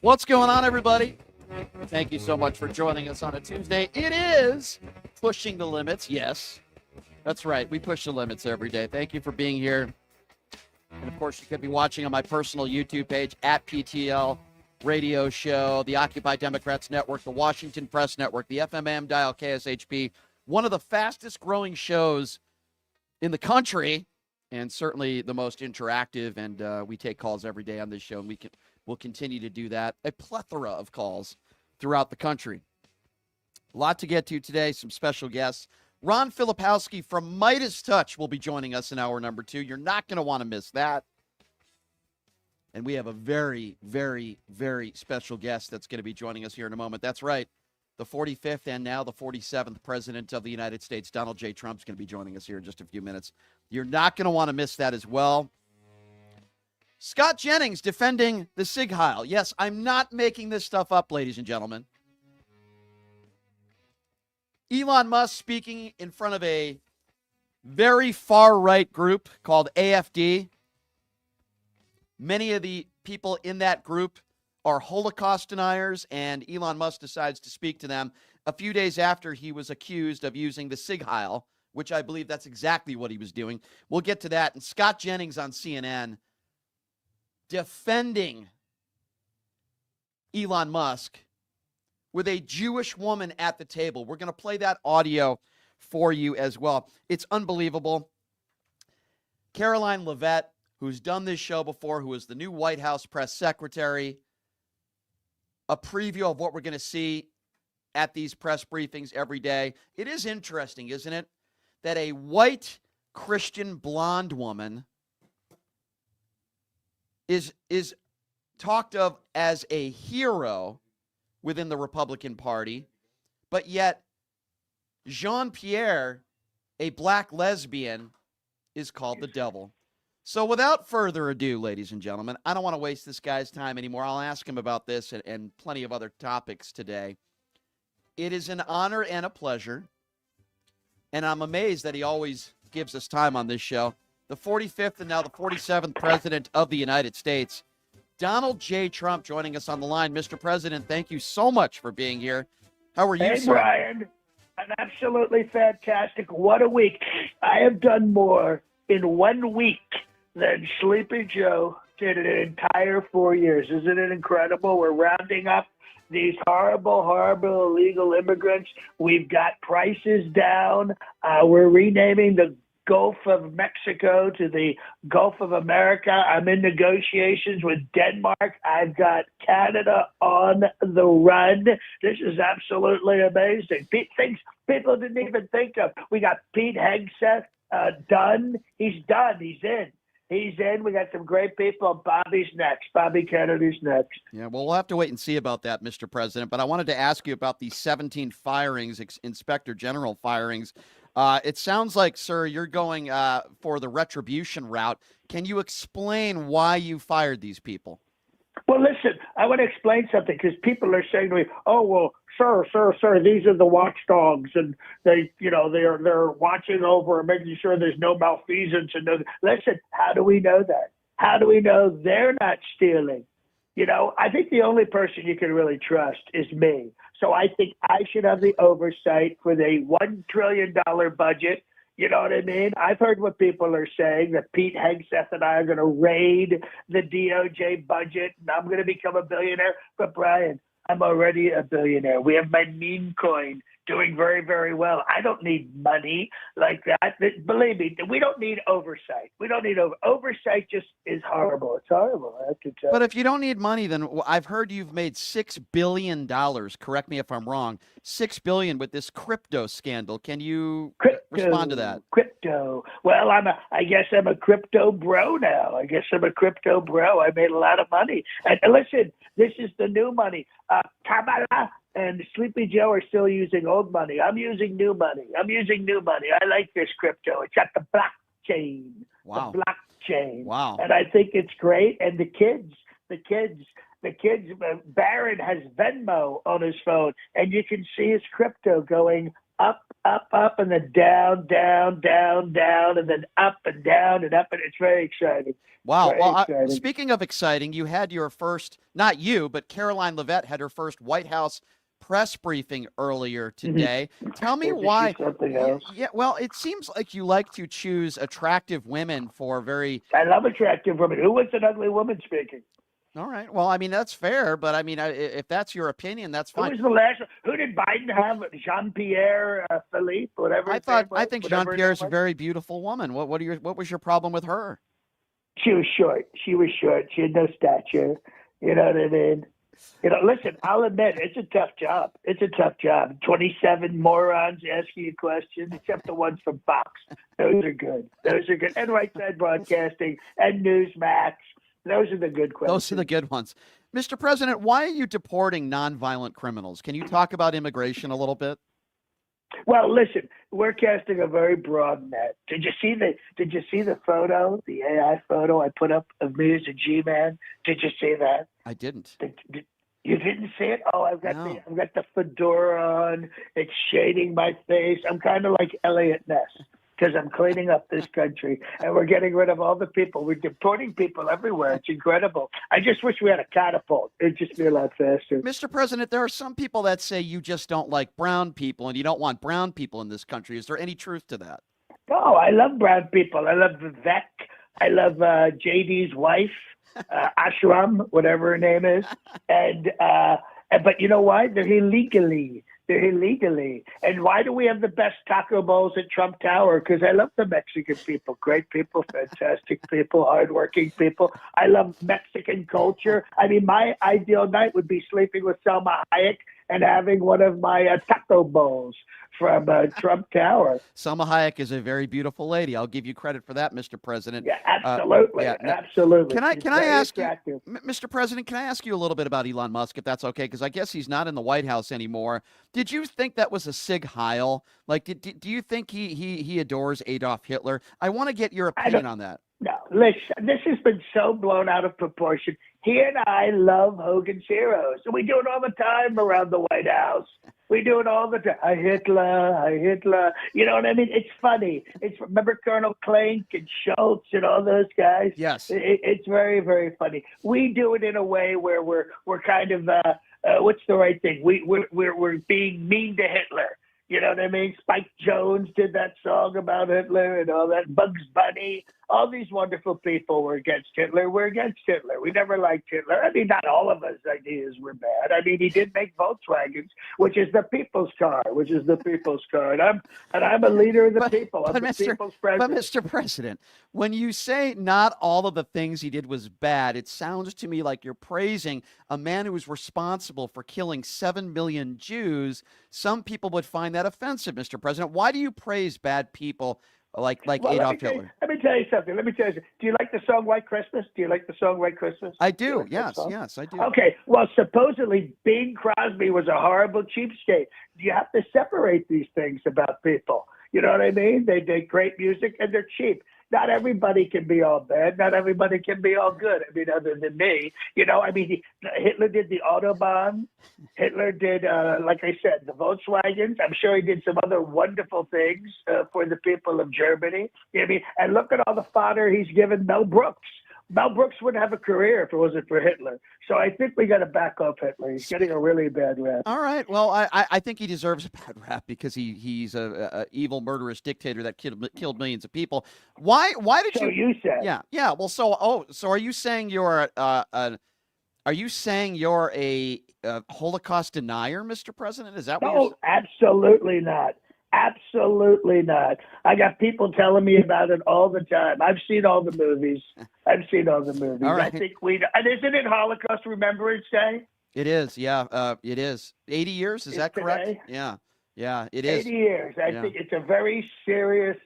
What's going on, everybody? Thank you so much for joining us on a Tuesday. It is Pushing the Limits. Yes, that's right. We push the limits every day. Thank you for being here. And, of course, you could be watching on my personal YouTube page, at PTL Radio Show, the Occupy Democrats Network, the Washington Press Network, the FMM Dial KSHP, one of the fastest growing shows in the country, and certainly the most interactive. And we take calls every day on this show, and we'll continue to do that. A plethora of calls throughout the country. A lot to get to today, some special guests. Ron Filipowski from Midas Touch will be joining us in hour number 2. You're not going to want to miss that. And we have a very, very, very special guest that's going to be joining us here in a moment. That's right. The 45th and now the 47th President of the United States, Donald J. Trump, is going to be joining us here in just a few minutes. You're not going to want to miss that as well. Scott Jennings defending the Sig Heil. Yes, I'm not making this stuff up, ladies and gentlemen. Elon Musk speaking in front of a very far-right group called AFD. Many of the people in that group are Holocaust deniers, and Elon Musk decides to speak to them a few days after he was accused of using the Sig Heil, which I believe that's exactly what he was doing. We'll get to that. And Scott Jennings on CNN defending Elon Musk with a Jewish woman at the table. We're going to play that audio for you as well. It's unbelievable. Caroline Leavitt, who's done this show before, who is the new White House press secretary, a preview of what we're going to see at these press briefings every day. It is interesting, isn't it, that a white Christian blonde woman is talked of as a hero within the Republican Party, but yet Jean-Pierre, a black lesbian, is called the devil. So without further ado, ladies and gentlemen, I don't want to waste this guy's time anymore. I'll ask him about this and plenty of other topics today. It is an honor and a pleasure, and I'm amazed that he always gives us time on this show. The 45th and now the 47th President of the United States, Donald J. Trump, joining us on the line. Mr. President, thank you so much for being here. How are you, sir? Brian, an absolutely fantastic. What a week. I have done more in 1 week than Sleepy Joe did in an entire 4 years. Isn't it incredible? We're rounding up these horrible, horrible illegal immigrants. We've got prices down. We're renaming the Gulf of Mexico to the Gulf of America. I'm in negotiations with Denmark. I've got Canada on the run. This is absolutely amazing. Things people didn't even think of. We got Pete Hegseth done. He's done. He's in. He's in. We got some great people. Bobby's next. Bobby Kennedy's next. Yeah, well, we'll have to wait and see about that, Mr. President. But I wanted to ask you about these 17 firings, Inspector General firings. It sounds like, sir, you're going for the retribution route. Can you explain why you fired these people? Well, listen, I want to explain something because people are saying to me, "Oh, well, sir, these are the watchdogs, and they're watching over and making sure there's no malfeasance." And listen, how do we know that? How do we know they're not stealing? I think the only person you can really trust is me. So I think I should have the oversight for the $1 trillion budget. You know what I mean? I've heard what people are saying, that Pete Hegseth and I are going to raid the DOJ budget and I'm going to become a billionaire. But Brian, I'm already a billionaire. We have my meme coin doing very, very well. I don't need money like that. Believe me, we don't need oversight. We don't need oversight. Just is horrible. It's horrible. I have to tell you. But if you don't need money, then I've heard you've made $6 billion. Correct me if I'm wrong. $6 billion with this crypto scandal. Can you respond to that? Crypto. Well, I guess I'm a crypto bro now. I made a lot of money. And listen, this is the new money. Kamala and Sleepy Joe are still using old money. I'm using new money. I like this crypto. It's at the blockchain. Wow. The blockchain. Wow. And I think it's great. And the kids, Barron has Venmo on his phone, and you can see his crypto going up, and then down, down, down, down, and then up and down and up, and it's very exciting. Wow. Very Well, exciting. speaking of exciting, you had your first, not you, but Caroline Leavitt had her first White House press briefing earlier today. Tell me Isn't why. she something else? Yeah, well, it seems like you like to choose attractive women for very. I love attractive women. Who wants an ugly woman speaking? All right. Well, I mean, that's fair, but I mean, if that's your opinion, that's Who fine. was the last? Who did Biden have? Jean Pierre Philippe, whatever. I think Jean Pierre's a very beautiful woman. What was your problem with her? She was short. She was short. She had no stature. You know what I mean? Listen, I'll admit, it's a tough job. It's a tough job. 27 morons asking you questions, except the ones from Fox. Those are good. Those are good. And Right Side Broadcasting and Newsmax. Those are the good questions. Those are the good ones. Mr. President, why are you deporting nonviolent criminals? Can you talk about immigration a little bit? Well, listen, we're casting a very broad net. Did you see the photo, the AI photo I put up of me as a G-man? Did you see that? I didn't. You didn't see it? Oh, I've got No. the fedora on. It's shading my face. I'm kind of like Elliot Ness because I'm cleaning up this country and we're getting rid of all the people. We're deporting people everywhere. It's incredible. I just wish we had a catapult. It'd just be a lot faster. Mr. President, there are some people that say you just don't like brown people and you don't want brown people in this country. Is there any truth to that? Oh, I love brown people. I love Vivek. I love JD's wife, Ashram, whatever her name is. But you know why? They're illegally. And why do we have the best taco bowls at Trump Tower? Because I love the Mexican people. Great people, fantastic people, hardworking people. I love Mexican culture. I mean, my ideal night would be sleeping with Selma Hayek and having one of my taco bowls from Trump Tower. Selma Hayek is a very beautiful lady. I'll give you credit for that, Mr. President. Yeah, absolutely. Absolutely. Can I ask attractive. you, Mr. President, can I ask you a little bit about Elon Musk, if that's okay? Because I guess he's not in the White House anymore. Did you think that was a Sig Heil? Like, do you think he adores Adolf Hitler? I want to get your opinion on that. No, listen, this has been so blown out of proportion. He and I love Hogan's Heroes. We do it all the time around the White House. We do it all the time. Hi, Hitler. Hi, Hitler. You know what I mean? It's funny. Remember Colonel Klink and Schultz and all those guys? Yes. It's very, very funny. We do it in a way where we're kind of what's the right thing? We're being mean to Hitler. You know what I mean? Spike Jones did that song about Hitler and all that. Bugs Bunny, all these wonderful people were against Hitler. We're against Hitler. We never liked Hitler. I mean, not all of his ideas were bad. I mean, he did make Volkswagens, which is the people's car. And I'm a leader of the people. I'm the people's president. But Mr. President, when you say not all of the things he did was bad, it sounds to me like you're praising a man who was responsible for killing 7 million Jews. Some people would find that offensive, Mr. President. Why do you praise bad people like Adolf Hitler? Let me tell you something. Do you like the song White Christmas? I do. Yes, I do. Okay. Well, supposedly Bing Crosby was a horrible cheapskate. You have to separate these things about people. You know what I mean? They did great music and they're cheap. Not everybody can be all bad. Not everybody can be all good. I mean, other than me, Hitler did the Autobahn. Hitler did, like I said, the Volkswagens. I'm sure he did some other wonderful things for the people of Germany. I mean, and look at all the fodder he's given Mel Brooks. Mel Brooks wouldn't have a career if it wasn't for Hitler. So I think we got to back off Hitler. He's getting a really bad rap. All right. Well, I think he deserves a bad rap because he's a evil, murderous dictator that killed millions of people. Why did so you said? Yeah. Well, so are you saying you're a Holocaust denier, Mr. President? Is that what you're saying? Absolutely not. Absolutely not. I got people telling me about it all the time. I've seen all the movies. All right. I think and isn't it Holocaust Remembrance Day? It is. Yeah. It is. 80 years. Is that correct? Today? Yeah. Yeah. It is. 80 years. I think it's a very serious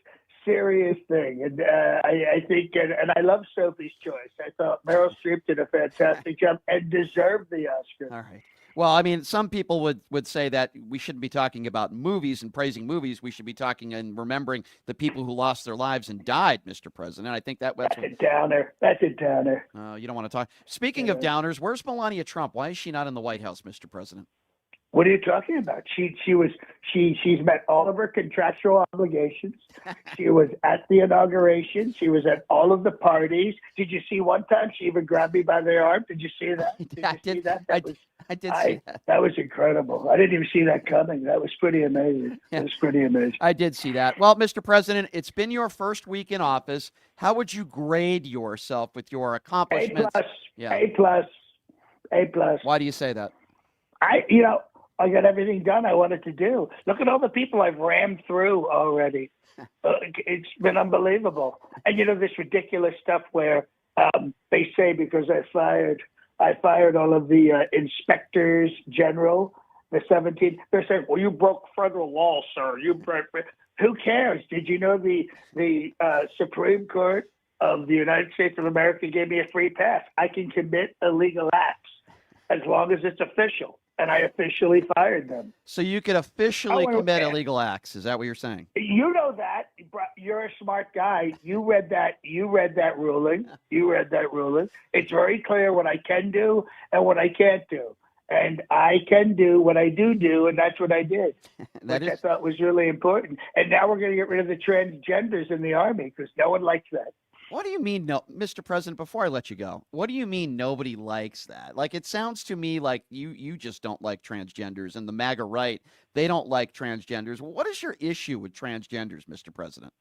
thing. And I think, and I love Sophie's Choice. I thought Meryl Streep did a fantastic job and deserved the Oscar. All right. Well, I mean, some people would say that we shouldn't be talking about movies and praising movies. We should be talking and remembering the people who lost their lives and died, Mr. President. I think that's a downer. That's a downer. You don't want to talk. Speaking of downers, where's Melania Trump? Why is she not in the White House, Mr. President? What are you talking about? She's met all of her contractual obligations. She was at the inauguration. She was at all of the parties. Did you see one time she even grabbed me by the arm? Did you see that? Did you see that? I did see that. That was incredible. I didn't even see that coming. That was pretty amazing. Yeah. It was pretty amazing. I did see that. Well, Mr. President, it's been your first week in office. How would you grade yourself with your A accomplishments? plus, Yeah. A plus, A plus. Why do you say that? I got everything done I wanted to do. Look at all the people I've rammed through already. It's been unbelievable. And this ridiculous stuff where they say because I fired all of the inspectors general, the 17. They're saying, "Well, you broke federal law, sir. You broke." Who cares? Did you know the Supreme Court of the United States of America gave me a free pass? I can commit illegal acts as long as it's official. And I officially fired them. So you could officially Oh, commit okay. illegal acts. Is that what you're saying? You know that. You're a smart guy. You read that ruling. It's very clear what I can do and what I can't do. And I can do what I do, and that's what I did, which I thought was really important. And now we're going to get rid of the transgenders in the Army because no one likes that. What do you mean, no, Mr. President, before I let you go, what do you mean nobody likes that? Like, it sounds to me like you just don't like transgenders, and the MAGA right, they don't like transgenders. What is your issue with transgenders, Mr. President?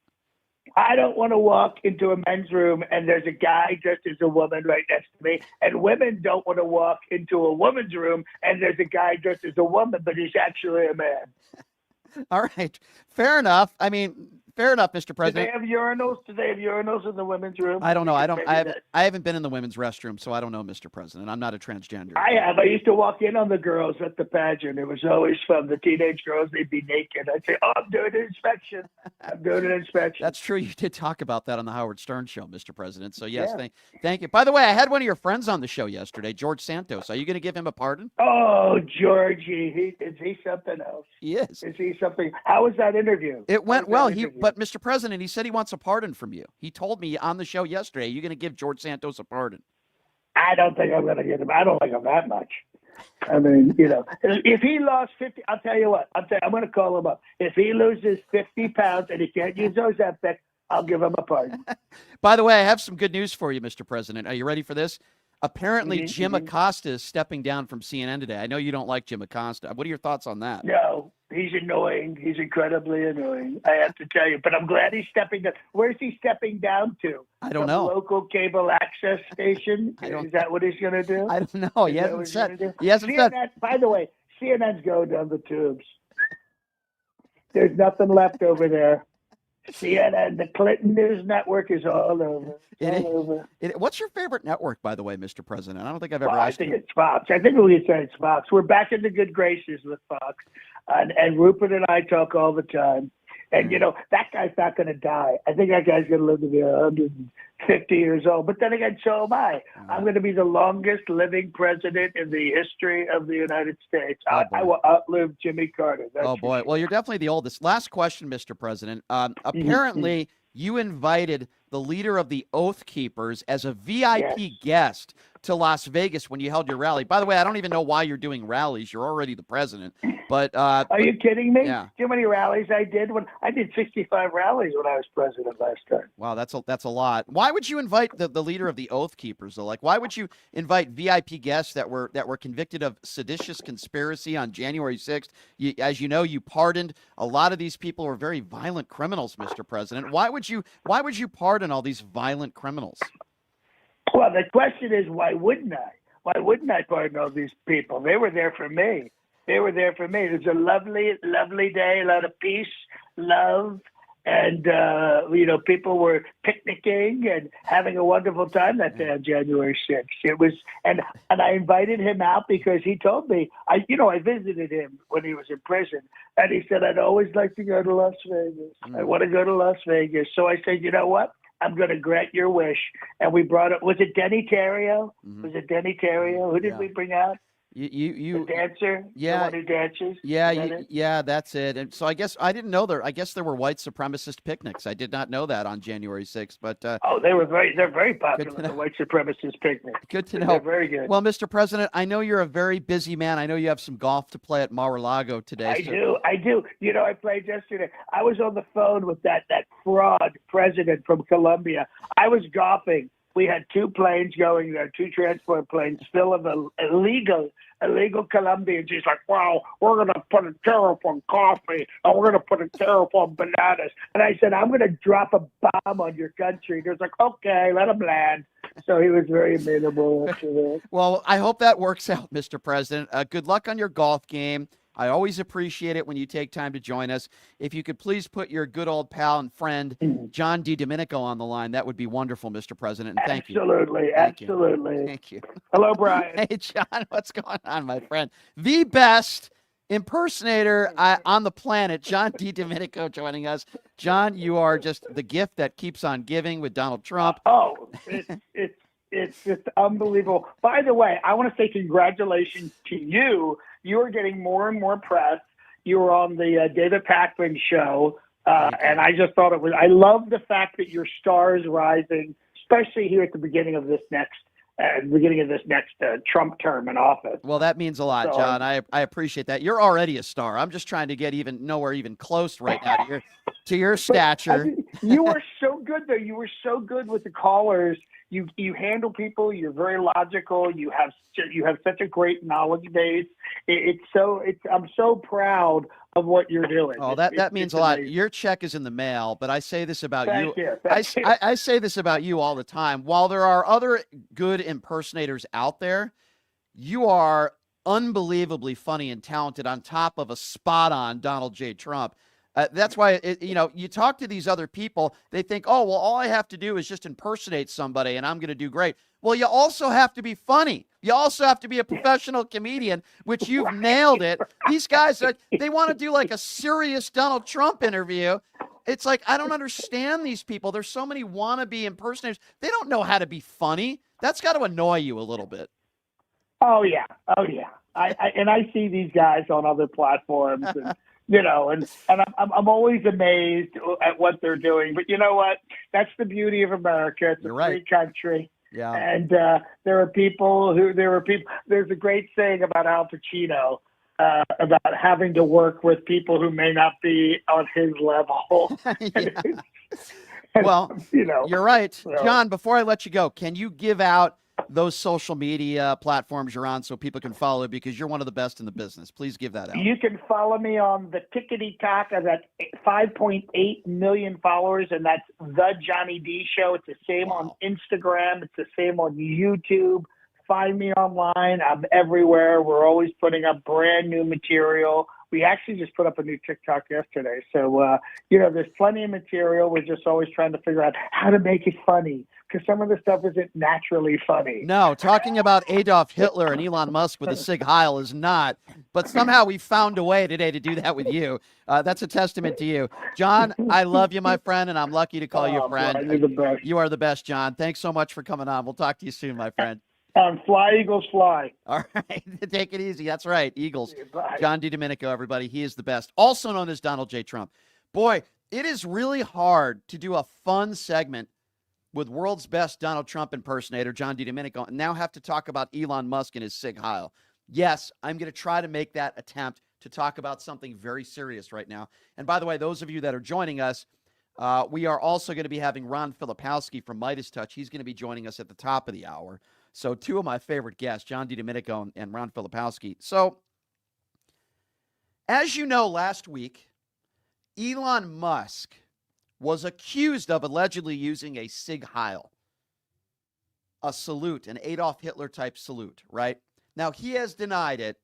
I don't want to walk into a men's room and there's a guy dressed as a woman right next to me. And women don't want to walk into a woman's room and there's a guy dressed as a woman, but he's actually a man. All right. Fair enough. I mean, fair enough, Mr. Do President. they have urinals? Do they have urinals in the women's room? I don't know. I I haven't been in the women's restroom, so I don't know, Mr. President. I'm not a transgender. I have. I used to walk in on the girls at the pageant. It was always fun. The teenage girls, they'd be naked. I'd say, "Oh, I'm doing an inspection. I'm doing an inspection." That's true. You did talk about that on the Howard Stern show, Mr. President. So, yes, Yeah. thank you. By the way, I had one of your friends on the show yesterday, George Santos. Are you going to give him a pardon? Oh, Georgie. Is he something else? He is. Is he something? How was that interview? It went How was well. that interview? But Mr. President, he said he wants a pardon from you. He told me on the show yesterday, you're going to give George Santos a pardon. I don't think I'm going to get him. I don't like him that much. I mean, if he lost 50, I'll tell you what. I'm going to call him up. If he loses 50 pounds and he can't use Ozempic, I'll give him a pardon. By the way, I have some good news for you, Mr. President. Are you ready for this? Apparently, Mhm, Jim mhm. Acosta is stepping down from CNN today. I know you don't like Jim Acosta. What are your thoughts on that? No, he's annoying. He's incredibly annoying. I have to tell you. But I'm glad he's stepping down. Where's he stepping down to? I don't Some know. Local cable access station? Is that what he's going to do? I don't know. He Is that hasn't what he's said. gonna do? He hasn't said. CNN, by the way, CNN's going down the tubes. There's nothing left over there. CNN, the Clinton News Network is all over. It's all over. What's your favorite network, by the way, Mr. President? I don't think I've ever Well, I asked think you. it's Fox. I think we said it's Fox. We're back in the good graces with Fox. And Rupert and I talk all the time. And, that guy's not going to die. I think that guy's going to live to be 150 years old. But then again, so am I. I'm going to be the longest living president in the history of the United States. Oh, I will outlive Jimmy Carter. That's Oh, for boy. sure. Well, you're definitely the oldest. Last question, Mr. President. Apparently, you invited the leader of the Oath Keepers as a VIP guest to Las Vegas when you held your rally. By the way, I don't even know why you're doing rallies. You're already the president. But Are you kidding me? Yeah. Do you know how many rallies I did? I did 65 rallies when I was president last time. Wow, that's a lot. Why would you invite the leader of the Oath Keepers, though? Like, why would you invite VIP guests that were convicted of seditious conspiracy on January 6th? As you know, you pardoned a lot of these people who are very violent criminals, Mr. President. Why would you pardon all these violent criminals? Well, the question is, why wouldn't I? Why wouldn't I pardon all these people? They were there for me. It was a lovely, lovely day, a lot of peace, love, and, people were picnicking and having a wonderful time that day on January 6th. It was, and I invited him out because he told me, I visited him when he was in prison, and he said, "I'd always like to go to Las Vegas. I want to go to Las Vegas." So I said, "You know what? I'm going to grant your wish." And we brought it. Was it Denny Terrio? Mhm. Was it Denny Terrio? Who did Yeah. we bring out? The dancer? Yeah. The one who dances? Yeah, Is that it? yeah, that's it. And so I guess I didn't know there. I guess there were white supremacist picnics. I did not know that on January 6th. But Oh, they're very good to popular, know. the white supremacist picnic. Good to They're know. very good. Well, Mr. President, I know you're a very busy man. I know you have some golf to play at Mar-a-Lago today. I do. You know, I played yesterday. I was on the phone with that fraud president from Colombia. I was golfing. We had two planes going there, two transport planes full of illegal Colombians. He's like, wow, we're going to put a tariff on coffee and we're going to put a tariff on bananas. And I said, I'm going to drop a bomb on your country. And he was like, okay, let him land. So he was very amenable after that. Well, I hope that works out, Mr. President. Good luck on your golf game. I always appreciate it when you take time to join us. If you could please put your good old pal and friend, John DiDomenico, on the line, that would be wonderful, Mr. President. And thank you. Absolutely. Thank you. Hello, Brian. Hey, John, what's going on, my friend? The best impersonator on the planet, John DiDomenico, joining us. John, you are just the gift that keeps on giving with Donald Trump. Oh, it's just unbelievable. By the way, I want to say congratulations to you. You are getting more and more press. You were on the David Pakman show, and I just thought I love the fact that your star is rising, especially here at the beginning of this next Trump term in office. Well, that means a lot, John. I appreciate that. You're already a star. I'm just trying to get nowhere even close right now to your stature. You were so good, though. You were so good with the callers. You handle people. You're very logical. You have such a great knowledge base. I'm so proud of what you're doing. Oh, that means a lot. Your check is in the mail, but I say this about you. I say this about you all the time. While there are other good impersonators out there, you are unbelievably funny and talented on top of a spot-on Donald J. Trump. That's why, you talk to these other people, they think, oh, well, all I have to do is just impersonate somebody and I'm going to do great. Well, you also have to be funny. You also have to be a professional comedian, which you've nailed it. These guys, they want to do like a serious Donald Trump interview. It's like, I don't understand these people. There's so many wannabe impersonators. They don't know how to be funny. That's got to annoy you a little bit. Oh, yeah. I see these guys on other platforms and, and I'm always amazed at what they're doing. But you know what? That's the beauty of America. It's a free country. Yeah. And there are people. There's a great saying about Al Pacino about having to work with people who may not be on his level. Well, you're right. So, John, before I let you go, can you give out those social media platforms you're on so people can follow you, because you're one of the best in the business? Please give that out. You can follow me on the Tickety Talk. I've got 5.8 million followers, and that's The Johnny D Show. It's the same on Instagram. It's the same on YouTube. Find me online. I'm everywhere. We're always putting up brand new material. We actually just put up a new TikTok yesterday. So, there's plenty of material. We're just always trying to figure out how to make it funny, because some of the stuff isn't naturally funny. No, talking about Adolf Hitler and Elon Musk with a Sig Heil is not. But somehow we found a way today to do that with you. That's a testament to you. John, I love you, my friend, and I'm lucky to call you a friend. Brian, you're the best. You are the best, John. Thanks so much for coming on. We'll talk to you soon, my friend. Fly, Eagles, fly. All right. Take it easy. That's right. Eagles. Bye. John DiDomenico, everybody. He is the best. Also known as Donald J. Trump. Boy, it is really hard to do a fun segment with world's best Donald Trump impersonator, John DiDomenico, and now have to talk about Elon Musk and his Sig Heil. Yes, I'm going to try to make that attempt to talk about something very serious right now. And by the way, those of you that are joining us, we are also going to be having Ron Filipowski from Midas Touch. He's going to be joining us at the top of the hour. So two of my favorite guests, John DiDomenico and Ron Filipowski. So, as you know, last week, Elon Musk was accused of allegedly using a Sig Heil, a salute, an Adolf Hitler type salute, right? Now, he has denied it,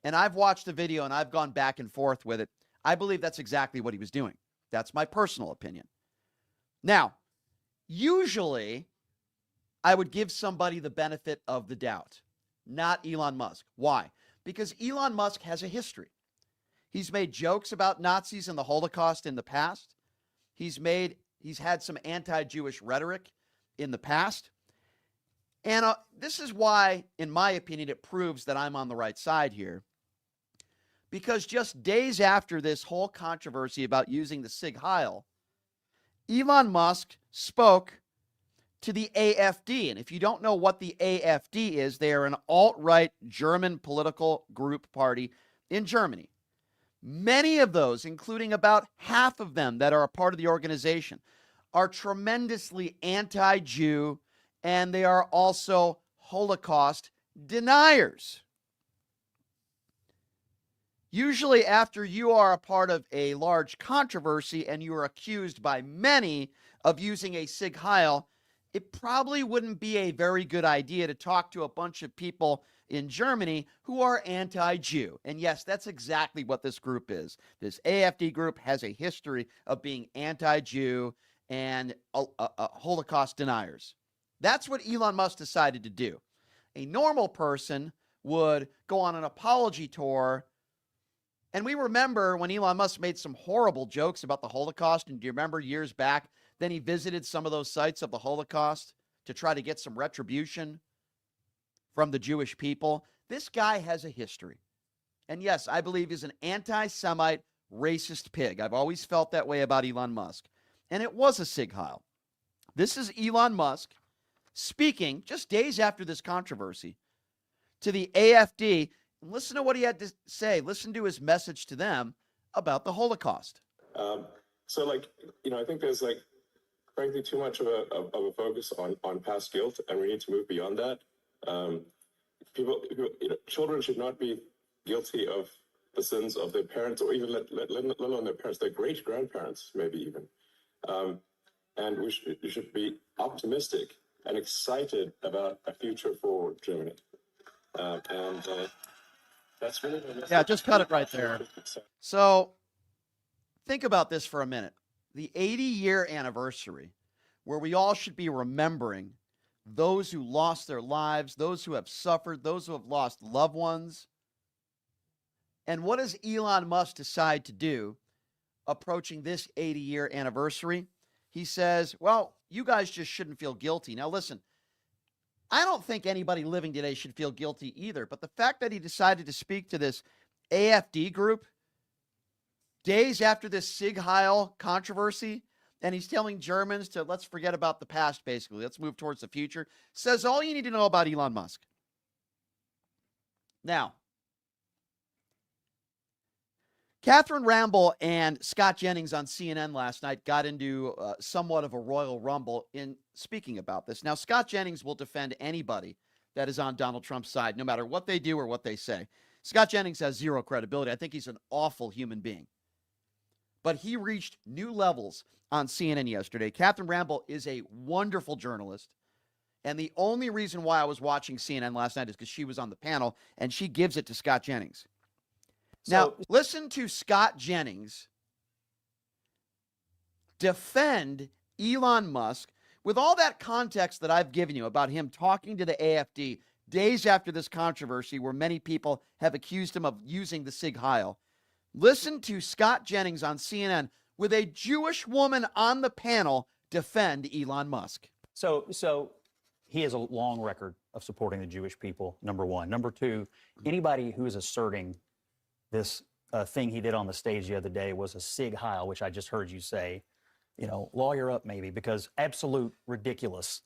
and I've watched the video and I've gone back and forth with it. I believe that's exactly what he was doing. That's my personal opinion. Now, usually I would give somebody the benefit of the doubt, not Elon Musk. Why? Because Elon Musk has a history. He's made jokes about Nazis and the Holocaust in the past. He's had some anti-Jewish rhetoric in the past. And this is why, in my opinion, it proves that I'm on the right side here. Because just days after this whole controversy about using the Sig Heil, Elon Musk spoke to the AfD. And if you don't know what the AfD is, they are an alt-right German political group party in Germany. Many of those, including about half of them that are a part of the organization, are tremendously anti-Jew, and they are also Holocaust deniers. Usually after you are a part of a large controversy and you are accused by many of using a Sig Heil, it probably wouldn't be a very good idea to talk to a bunch of people in Germany who are anti-Jew. And yes, that's exactly what this group is. This AfD group has a history of being anti-Jew and Holocaust deniers. That's what Elon Musk decided to do. A normal person would go on an apology tour. And we remember when Elon Musk made some horrible jokes about the Holocaust. And do you remember years back, then he visited some of those sites of the Holocaust to try to get some retribution from the Jewish people? This guy has a history. And yes, I believe he's an anti-Semite, racist pig. I've always felt that way about Elon Musk. And it was a Sig Heil. This is Elon Musk speaking just days after this controversy to the AfD. Listen to what he had to say. Listen to his message to them about the Holocaust. I think there's frankly too much of a focus on past guilt, and we need to move beyond that. Children should not be guilty of the sins of their parents, or even let alone their parents, their great grandparents, maybe even. And we should be optimistic and excited about a future for Germany. That's really the message. Yeah, just cut it right there. So think about this for a minute. The 80-year anniversary, where we all should be remembering those who lost their lives, those who have suffered, those who have lost loved ones. And what does Elon Musk decide to do approaching this 80-year anniversary? He says, well, you guys just shouldn't feel guilty. Now, listen, I don't think anybody living today should feel guilty either. But the fact that he decided to speak to this AfD group days after this Sig Heil controversy, and he's telling Germans to let's forget about the past, basically. Let's move towards the future, says all you need to know about Elon Musk. Now, Catherine Ramble and Scott Jennings on CNN last night got into somewhat of a royal rumble in speaking about this. Now, Scott Jennings will defend anybody that is on Donald Trump's side, no matter what they do or what they say. Scott Jennings has zero credibility. I think he's an awful human being. But he reached new levels on CNN yesterday. Catherine Ramble is a wonderful journalist. And the only reason why I was watching CNN last night is because she was on the panel, and she gives it to Scott Jennings. Now, listen to Scott Jennings defend Elon Musk with all that context that I've given you about him talking to the AfD days after this controversy where many people have accused him of using the Sig Heil. Listen to Scott Jennings on CNN with a Jewish woman on the panel defend Elon Musk. So he has a long record of supporting the Jewish people, number one. Number two, anybody who is asserting this thing he did on the stage the other day was a Sig Heil, which I just heard you say, lawyer up maybe, because absolute ridiculous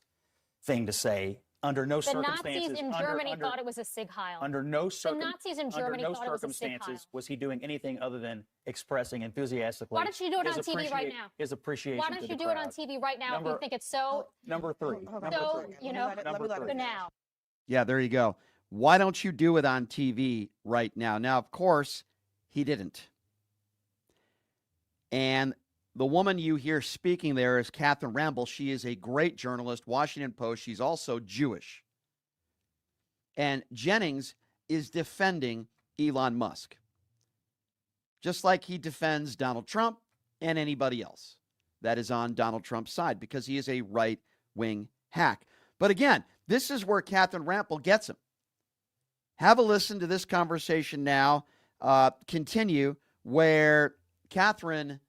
thing to say. Under no circumstances. The Nazis in Germany thought it was a Sig Heil. Under no circumstances was he doing anything other than expressing enthusiastically. Why don't you do it on TV right now? His appreciation. Why don't you do it on TV right now if you think it's so? Number three. Now. Yeah, there you go. Why don't you do it on TV right now? Now, of course, he didn't. And the woman you hear speaking there is Catherine Ramble. She is a great journalist, Washington Post. She's also Jewish. And Jennings is defending Elon Musk, just like he defends Donald Trump and anybody else that is on Donald Trump's side, because he is a right-wing hack. But again, this is where Catherine Ramble gets him. Have a listen to this conversation now. Continue where Catherine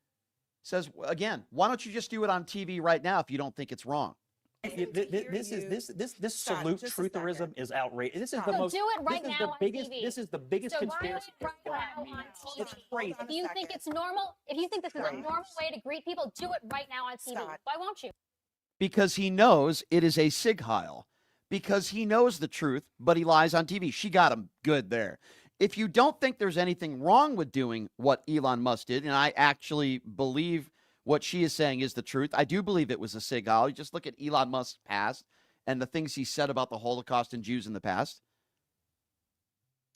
says, again, why don't you just do it on TV right now if you don't think it's wrong? This Scott, salute just a second. trutherism is outrageous. This is the So most. do it right this is now the on biggest. TV. This is the biggest So do it conspiracy. right theory now going on on. It's TV. crazy. Hold on If you think second. it's normal, if you think this is a Right. normal way to greet people, do it right now on TV. Scott. Why won't you? Because he knows it is a sig heil. Because he knows the truth, but he lies on TV. She got him good there. If you don't think there's anything wrong with doing what Elon Musk did, and I actually believe what she is saying is the truth, I do believe it was a sig heil. You just look at Elon Musk's past and the things he said about the Holocaust and Jews in the past.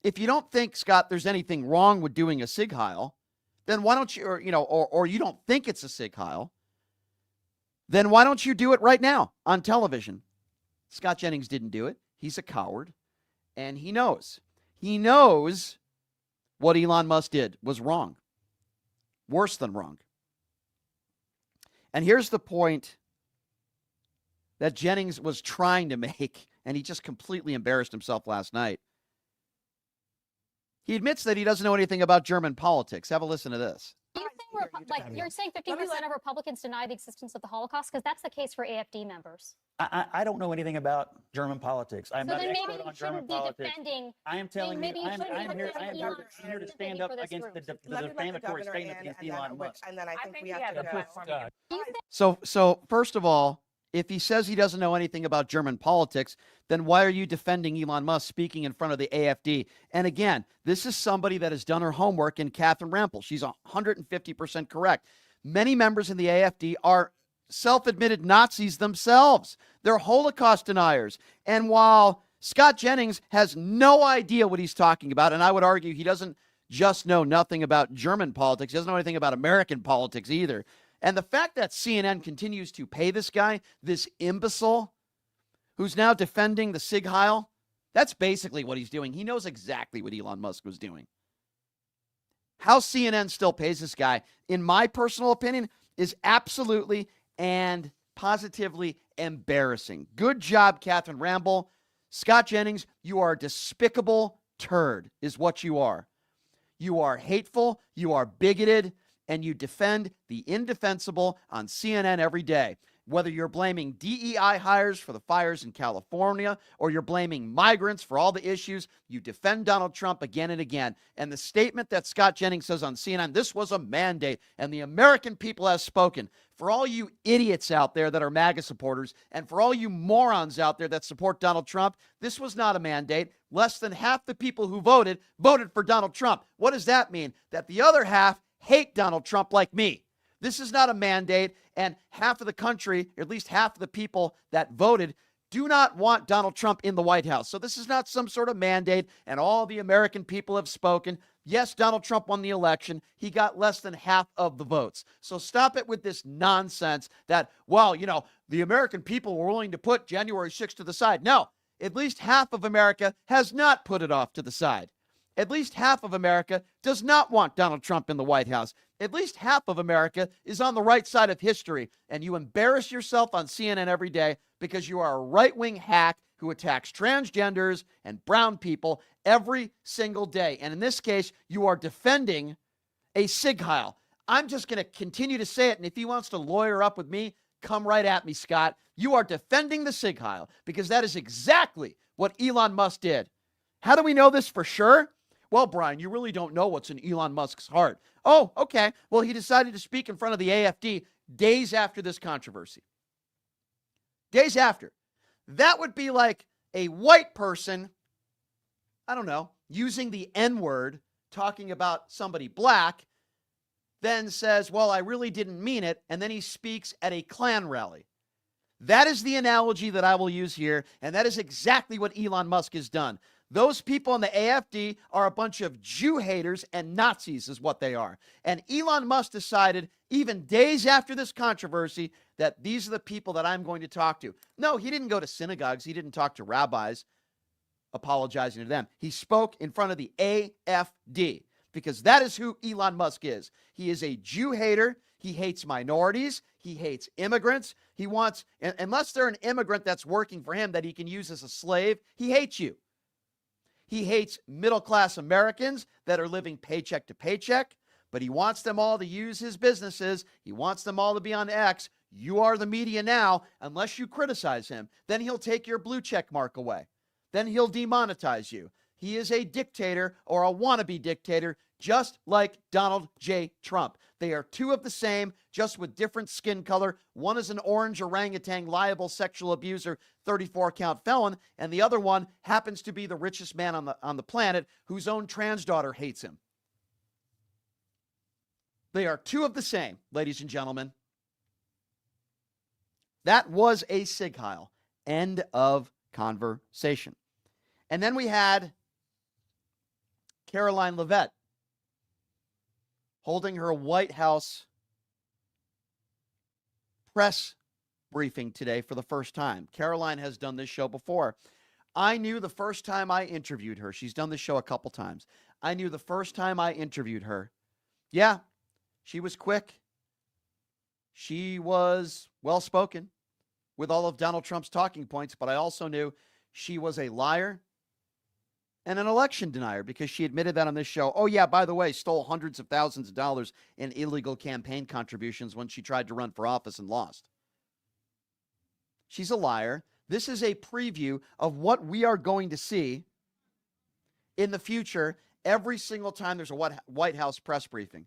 If you don't think, Scott, there's anything wrong with doing a sig heil, then why don't you, or you don't think it's a sig heil, then why don't you do it right now on television? Scott Jennings didn't do it. He's a coward, and he knows. He knows what Elon Musk did was wrong, worse than wrong. And here's the point that Jennings was trying to make, and he just completely embarrassed himself last night. He admits that he doesn't know anything about German politics. Have a listen to this. Do you think you're saying 50% of Republicans deny the existence of the Holocaust? Because that's the case for AFD members. I don't know anything about German politics. I'm So not then an maybe expert you on German shouldn't be politics. defending. I am telling you, maybe you I shouldn't am be here defending to Elon stand Musk up for this against room. the Let me let the defamatory governor statement in, against and then Elon Musk. I think we have to go. Do you think So first of all, if he says he doesn't know anything about German politics, then why are you defending Elon Musk speaking in front of the AFD? And again, this is somebody that has done her homework in Catherine Rampel. She's 150% correct. Many members in the AFD are self-admitted Nazis themselves. They're Holocaust deniers. And while Scott Jennings has no idea what he's talking about, and I would argue he doesn't just know nothing about German politics, he doesn't know anything about American politics either. And the fact that CNN continues to pay this guy, this imbecile, who's now defending the Sig Heil, that's basically what he's doing. He knows exactly what Elon Musk was doing. How CNN still pays this guy, in my personal opinion, is absolutely and positively embarrassing. Good job, Catherine Rampel. Scott Jennings, you are a despicable turd, is what you are. You are hateful, you are bigoted, and you defend the indefensible on CNN every day. Whether you're blaming DEI hires for the fires in California or you're blaming migrants for all the issues, you defend Donald Trump again and again. And the statement that Scott Jennings says on CNN, this was a mandate and the American people have spoken. For all you idiots out there that are MAGA supporters and for all you morons out there that support Donald Trump, this was not a mandate. Less than half the people who voted for Donald Trump. What does that mean? That the other half hate Donald Trump like me. This is not a mandate, and half of the country, or at least half of the people that voted, do not want Donald Trump in the White House. So this is not some sort of mandate, and all the American people have spoken. Yes, Donald Trump won the election. He got less than half of the votes. So stop it with this nonsense that, well, the American people were willing to put January 6th to the side. No, at least half of America has not put it off to the side. At least half of America does not want Donald Trump in the White House. At least half of America is on the right side of history. And you embarrass yourself on CNN every day because you are a right-wing hack who attacks transgenders and brown people every single day. And in this case, you are defending a Sig Heil. I'm just going to continue to say it. And if he wants to lawyer up with me, come right at me, Scott. You are defending the Sig Heil because that is exactly what Elon Musk did. How do we know this for sure? Well, Brian, you really don't know what's in Elon Musk's heart. Oh, okay. Well, he decided to speak in front of the AFD days after this controversy. Days after. That would be like a white person, I don't know, using the N-word, talking about somebody black, then says, well, I really didn't mean it, and then he speaks at a Klan rally. That is the analogy that I will use here, and that is exactly what Elon Musk has done. Those people in the AFD are a bunch of Jew haters and Nazis is what they are. And Elon Musk decided, even days after this controversy, that these are the people that I'm going to talk to. No, he didn't go to synagogues. He didn't talk to rabbis apologizing to them. He spoke in front of the AFD because that is who Elon Musk is. He is a Jew hater. He hates minorities. He hates immigrants. He wants, unless they're an immigrant that's working for him that he can use as a slave, he hates you. He hates middle-class Americans that are living paycheck to paycheck, but he wants them all to use his businesses. He wants them all to be on X You are the media now. Unless you criticize him, then he'll take your blue check mark away. Then he'll demonetize you. He is a dictator or a wannabe dictator, just like Donald J. Trump. They are two of the same, just with different skin color. One is an orange orangutan, liable sexual abuser, 34-count felon, and the other one happens to be the richest man on the planet whose own trans daughter hates him. They are two of the same, ladies and gentlemen. That was a Sig Heil. End of conversation. And then we had Caroline Leavitt holding her White House press briefing today for the first time. Caroline has done this show before. I knew the first time I interviewed her, she's done this show a couple times. I knew the first time I interviewed her, yeah, she was quick. She was well-spoken with all of Donald Trump's talking points, but I also knew she was a liar and an election denier because she admitted that on this show. Oh, yeah, by the way, stole hundreds of thousands of dollars in illegal campaign contributions when she tried to run for office and lost. She's a liar. This is a preview of what we are going to see in the future every single time there's a White House press briefing.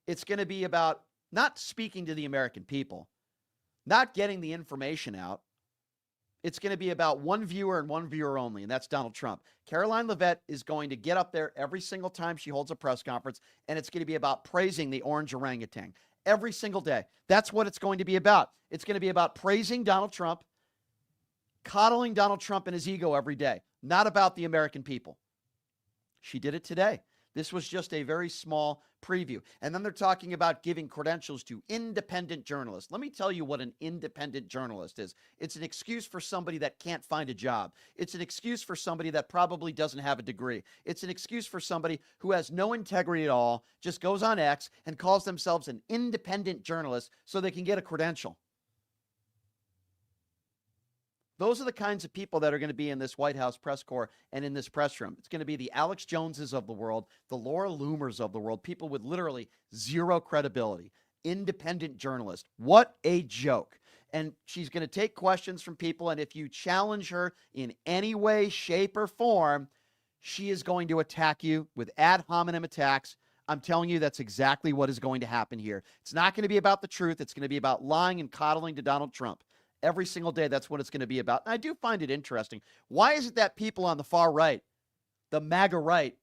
It's going to be about not speaking to the American people, not getting the information out. It's going to be about one viewer and one viewer only, and that's Donald Trump. Caroline Leavitt is going to get up there every single time she holds a press conference, and it's going to be about praising the orange orangutan every single day. That's what it's going to be about. It's going to be about praising Donald Trump, coddling Donald Trump and his ego every day, not about the American people. She did it today. This was just a very small preview. And then they're talking about giving credentials to independent journalists. Let me tell you what an independent journalist is. It's an excuse for somebody that can't find a job. It's an excuse for somebody that probably doesn't have a degree. It's an excuse for somebody who has no integrity at all, just goes on X and calls themselves an independent journalist so they can get a credential. Those are the kinds of people that are going to be in this White House press corps and in this press room. It's going to be the Alex Joneses of the world, the Laura Loomers of the world, people with literally zero credibility, independent journalists. What a joke. And she's going to take questions from people, and if you challenge her in any way, shape, or form, she is going to attack you with ad hominem attacks. I'm telling you, that's exactly what is going to happen here. It's not going to be about the truth. It's going to be about lying and coddling to Donald Trump. Every single day, that's what it's going to be about. And I do find it interesting. Why is it that people on the far right, the MAGA right,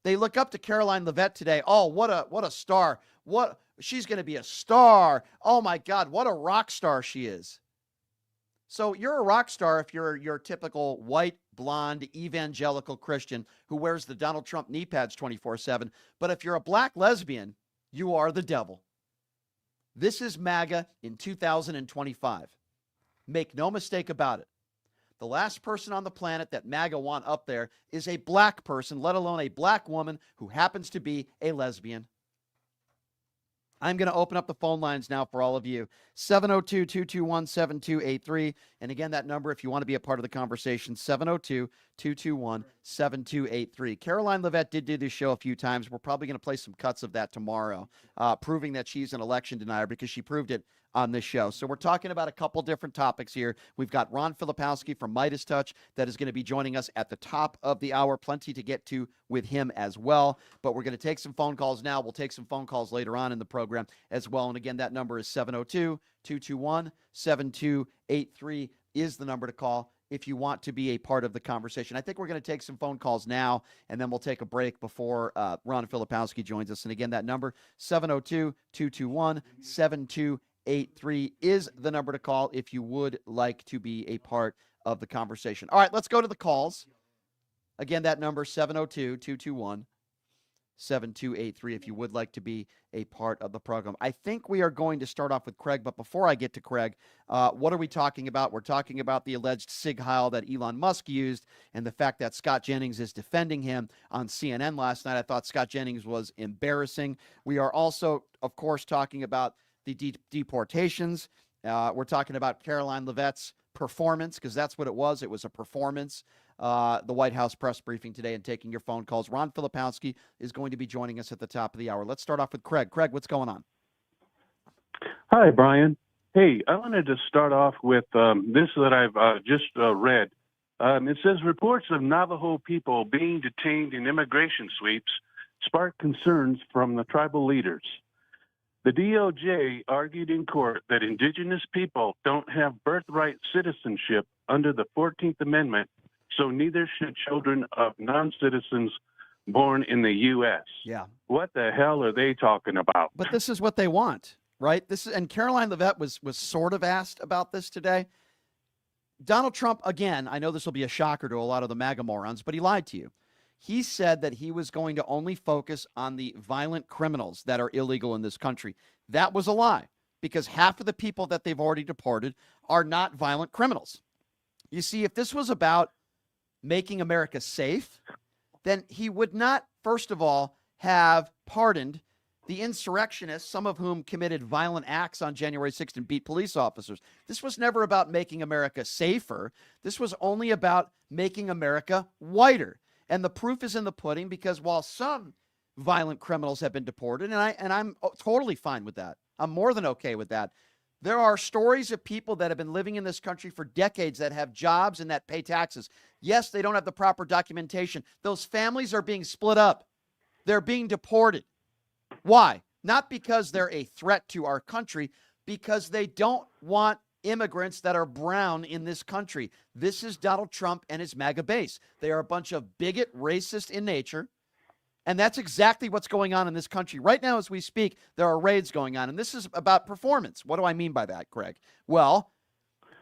they look up to Caroline Leavitt today? Oh, what a star. She's going to be a star. Oh, my God, what a rock star she is. So you're a rock star if you're your typical white, blonde, evangelical Christian who wears the Donald Trump knee pads 24/7. But if you're a black lesbian, you are the devil. This is MAGA in 2025. Make no mistake about it. The last person on the planet that MAGA want up there is a black person, let alone a black woman who happens to be a lesbian. I'm going to open up the phone lines now for all of you. 702-221-7283. And again, that number, if you want to be a part of the conversation, 702-221-7283. Caroline Leavitt did do this show a few times. We're probably going to play some cuts of that tomorrow, proving that she's an election denier because she proved it on this show. So we're talking about a couple different topics here. We've got Ron Filipowski from Midas Touch that is going to be joining us at the top of the hour. Plenty to get to with him as well. But we're going to take some phone calls now. We'll take some phone calls later on in the program as well. And again, that number is 702-221-7283 is the number to call if you want to be a part of the conversation. I think we're going to take some phone calls now, and then we'll take a break before Ron Filipowski joins us. And again, that number, 702-221-7283 is the number to call if you would like to be a part of the conversation. All right, let's go to the calls. Again, that number, 702-221-7283, if you would like to be a part of the program. I think we are going to start off with Craig, but before I get to Craig, what are we talking about? We're talking about the alleged Sig Heil that Elon Musk used and the fact that Scott Jennings is defending him on CNN last night. I thought Scott Jennings was embarrassing. We are also, of course, talking about the deportations. We're talking about Caroline Leavitt's performance, because that's what it was. It was a performance. The White House press briefing today and taking your phone calls. Ron Filipowski is going to be joining us at the top of the hour. Let's start off with Craig. Craig, what's going on? Hi, Brian. Hey, I wanted to start off with this that I've just read. It says reports of Navajo people being detained in immigration sweeps sparked concerns from the tribal leaders. The DOJ argued in court that indigenous people don't have birthright citizenship under the 14th Amendment, so neither should children of non-citizens born in the U.S. Yeah. What the hell are they talking about? But this is what they want, right? And Caroline Leavitt was sort of asked about this today. Donald Trump, again, I know this will be a shocker to a lot of the MAGA morons, but he lied to you. He said that he was going to only focus on the violent criminals that are illegal in this country. That was a lie, because half of the people that they've already deported are not violent criminals. You see, if this was about making America safe, then he would not, first of all, have pardoned the insurrectionists, some of whom committed violent acts on January 6th and beat police officers. This was never about making America safer. This was only about making America whiter. And the proof is in the pudding, because while some violent criminals have been deported, and I'm totally fine with that. I'm more than okay with that. There are stories of people that have been living in this country for decades that have jobs and that pay taxes. Yes, they don't have the proper documentation. Those families are being split up. They're being deported. Why? Not because they're a threat to our country, because they don't want immigrants that are brown in this country. This is Donald Trump and his MAGA base. They are a bunch of bigot, racist in nature. And that's exactly what's going on in this country. Right now, as we speak, there are raids going on. And this is about performance. What do I mean by that, Greg? Well,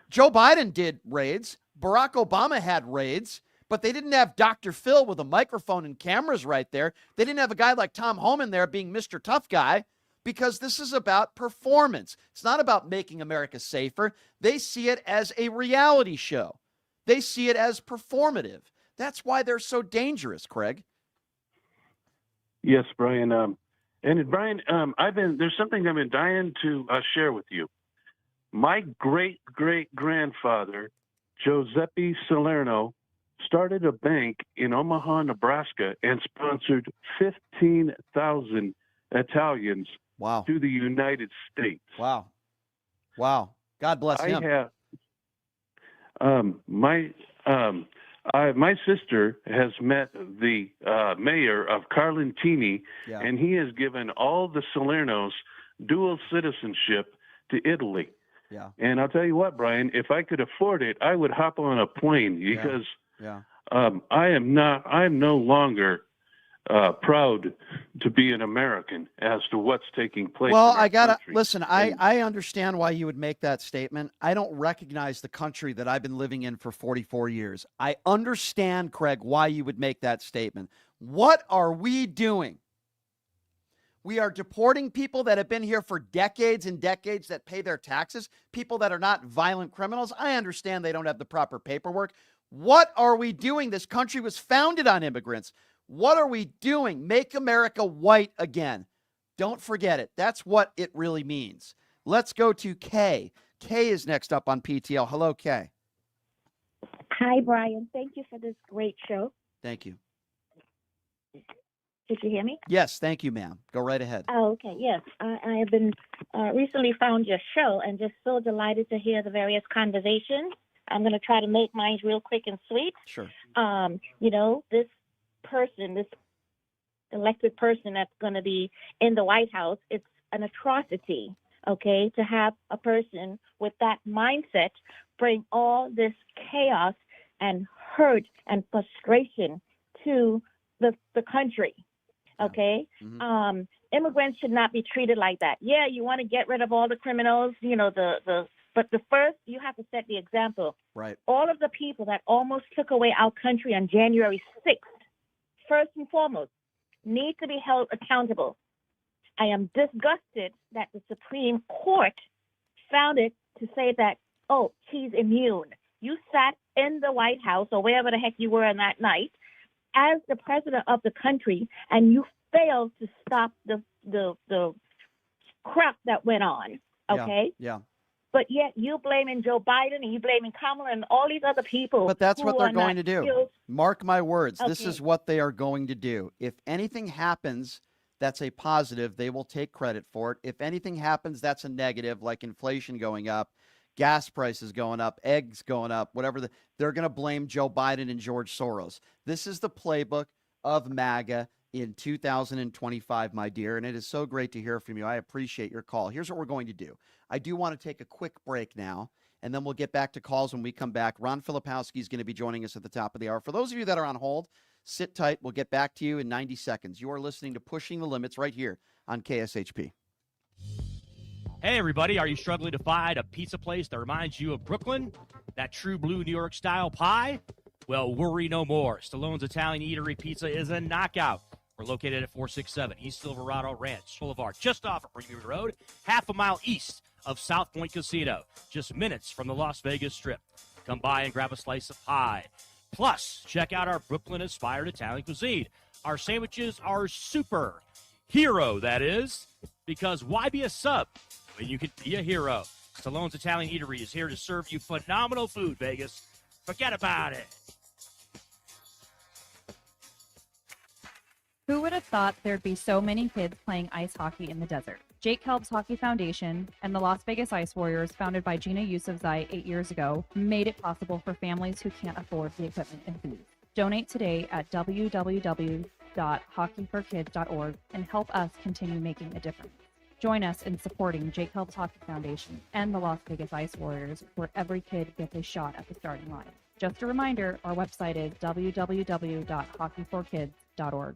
Joe Biden did raids. Barack Obama had raids. But they didn't have Dr. Phil with a microphone and cameras right there. They didn't have a guy like Tom Homan there being Mr. Tough Guy, because this is about performance. It's not about making America safer. They see it as a reality show. They see it as performative. That's why they're so dangerous, Craig. Yes, Brian. And Brian, there's something I've been dying to share with you. My great-great-grandfather, Giuseppe Salerno, started a bank in Omaha, Nebraska, and sponsored 15,000 Italians to the United States. Wow. God bless him. My sister has met the mayor of Carlentini, and he has given all the Salernos dual citizenship to Italy. Yeah. And I'll tell you what, Brian, if I could afford it, I would hop on a plane, because I'm no longer proud to be an American as to what's taking place. Well, in our country. listen, I understand why you would make that statement. I don't recognize the country that I've been living in for 44 years. I understand, Craig, why you would make that statement. What are we doing? We are deporting people that have been here for decades and decades, that pay their taxes, people that are not violent criminals. I understand they don't have the proper paperwork. What are we doing? This country was founded on immigrants. What are we doing? Make America white again. Don't forget it. That's what it really means. Let's go to Kay. Kay is next up on PTL. Hello, Kay. Hi, Brian. Thank you for this great show. Thank you. Did you hear me? Yes, thank you, ma'am. Go right ahead. Oh, okay. Yes. I have been recently found your show and just so delighted to hear the various conversations. I'm going to try to make mine real quick and sweet. Sure. This person, this elected person that's going to be in the White House, it's an atrocity, okay, to have a person with that mindset bring all this chaos and hurt and frustration to the country, okay? Mm-hmm. Immigrants should not be treated like that. Yeah, you want to get rid of all the criminals, but the first, you have to set the example. Right. All of the people that almost took away our country on January 6th, first and foremost, need to be held accountable. I am disgusted that the Supreme Court found it to say that, oh, he's immune. You sat in the White House or wherever the heck you were on that night as the president of the country, and you failed to stop the crap that went on, okay? Yeah. But yet you blaming Joe Biden and you blaming Kamala and all these other people. But that's what they're going to do. Skilled. Mark my words. Okay. This is what they are going to do. If anything happens that's a positive. They will take credit for it. If anything happens, that's a negative, like inflation going up, gas prices going up, eggs going up, whatever. They're going to blame Joe Biden and George Soros. This is the playbook of MAGA in 2025, my dear, and it is so great to hear from you. I appreciate your call. Here's what we're going to do. I do want to take a quick break now, and then we'll get back to calls when we come back. Ron Filipowski is going to be joining us at the top of the hour. For those of you that are on hold, sit tight. We'll get back to you in 90 seconds. You are listening to Pushing the Limits right here on KSHP. Hey, everybody. Are you struggling to find a pizza place that reminds you of Brooklyn? That true blue New York style pie? Well, worry no more. Stallone's Italian Eatery Pizza is a knockout. We're located at 467 East Silverado Ranch Boulevard, just off of Premium Road, half a mile east of South Point Casino, just minutes from the Las Vegas Strip. Come by and grab a slice of pie. Plus, check out our Brooklyn-inspired Italian cuisine. Our sandwiches are super. Hero, that is. Because why be a sub when you can be a hero? Stallone's Italian Eatery is here to serve you phenomenal food, Vegas. Forget about it. Who would have thought there'd be so many kids playing ice hockey in the desert? Jake Helps Hockey Foundation and the Las Vegas Ice Warriors, founded by Gina Yusufzai 8 years ago, made it possible for families who can't afford the equipment and fees. Donate today at www.hockeyforkids.org and help us continue making a difference. Join us in supporting Jake Helps Hockey Foundation and the Las Vegas Ice Warriors, where every kid gets a shot at the starting line. Just a reminder, our website is www.hockeyforkids.org.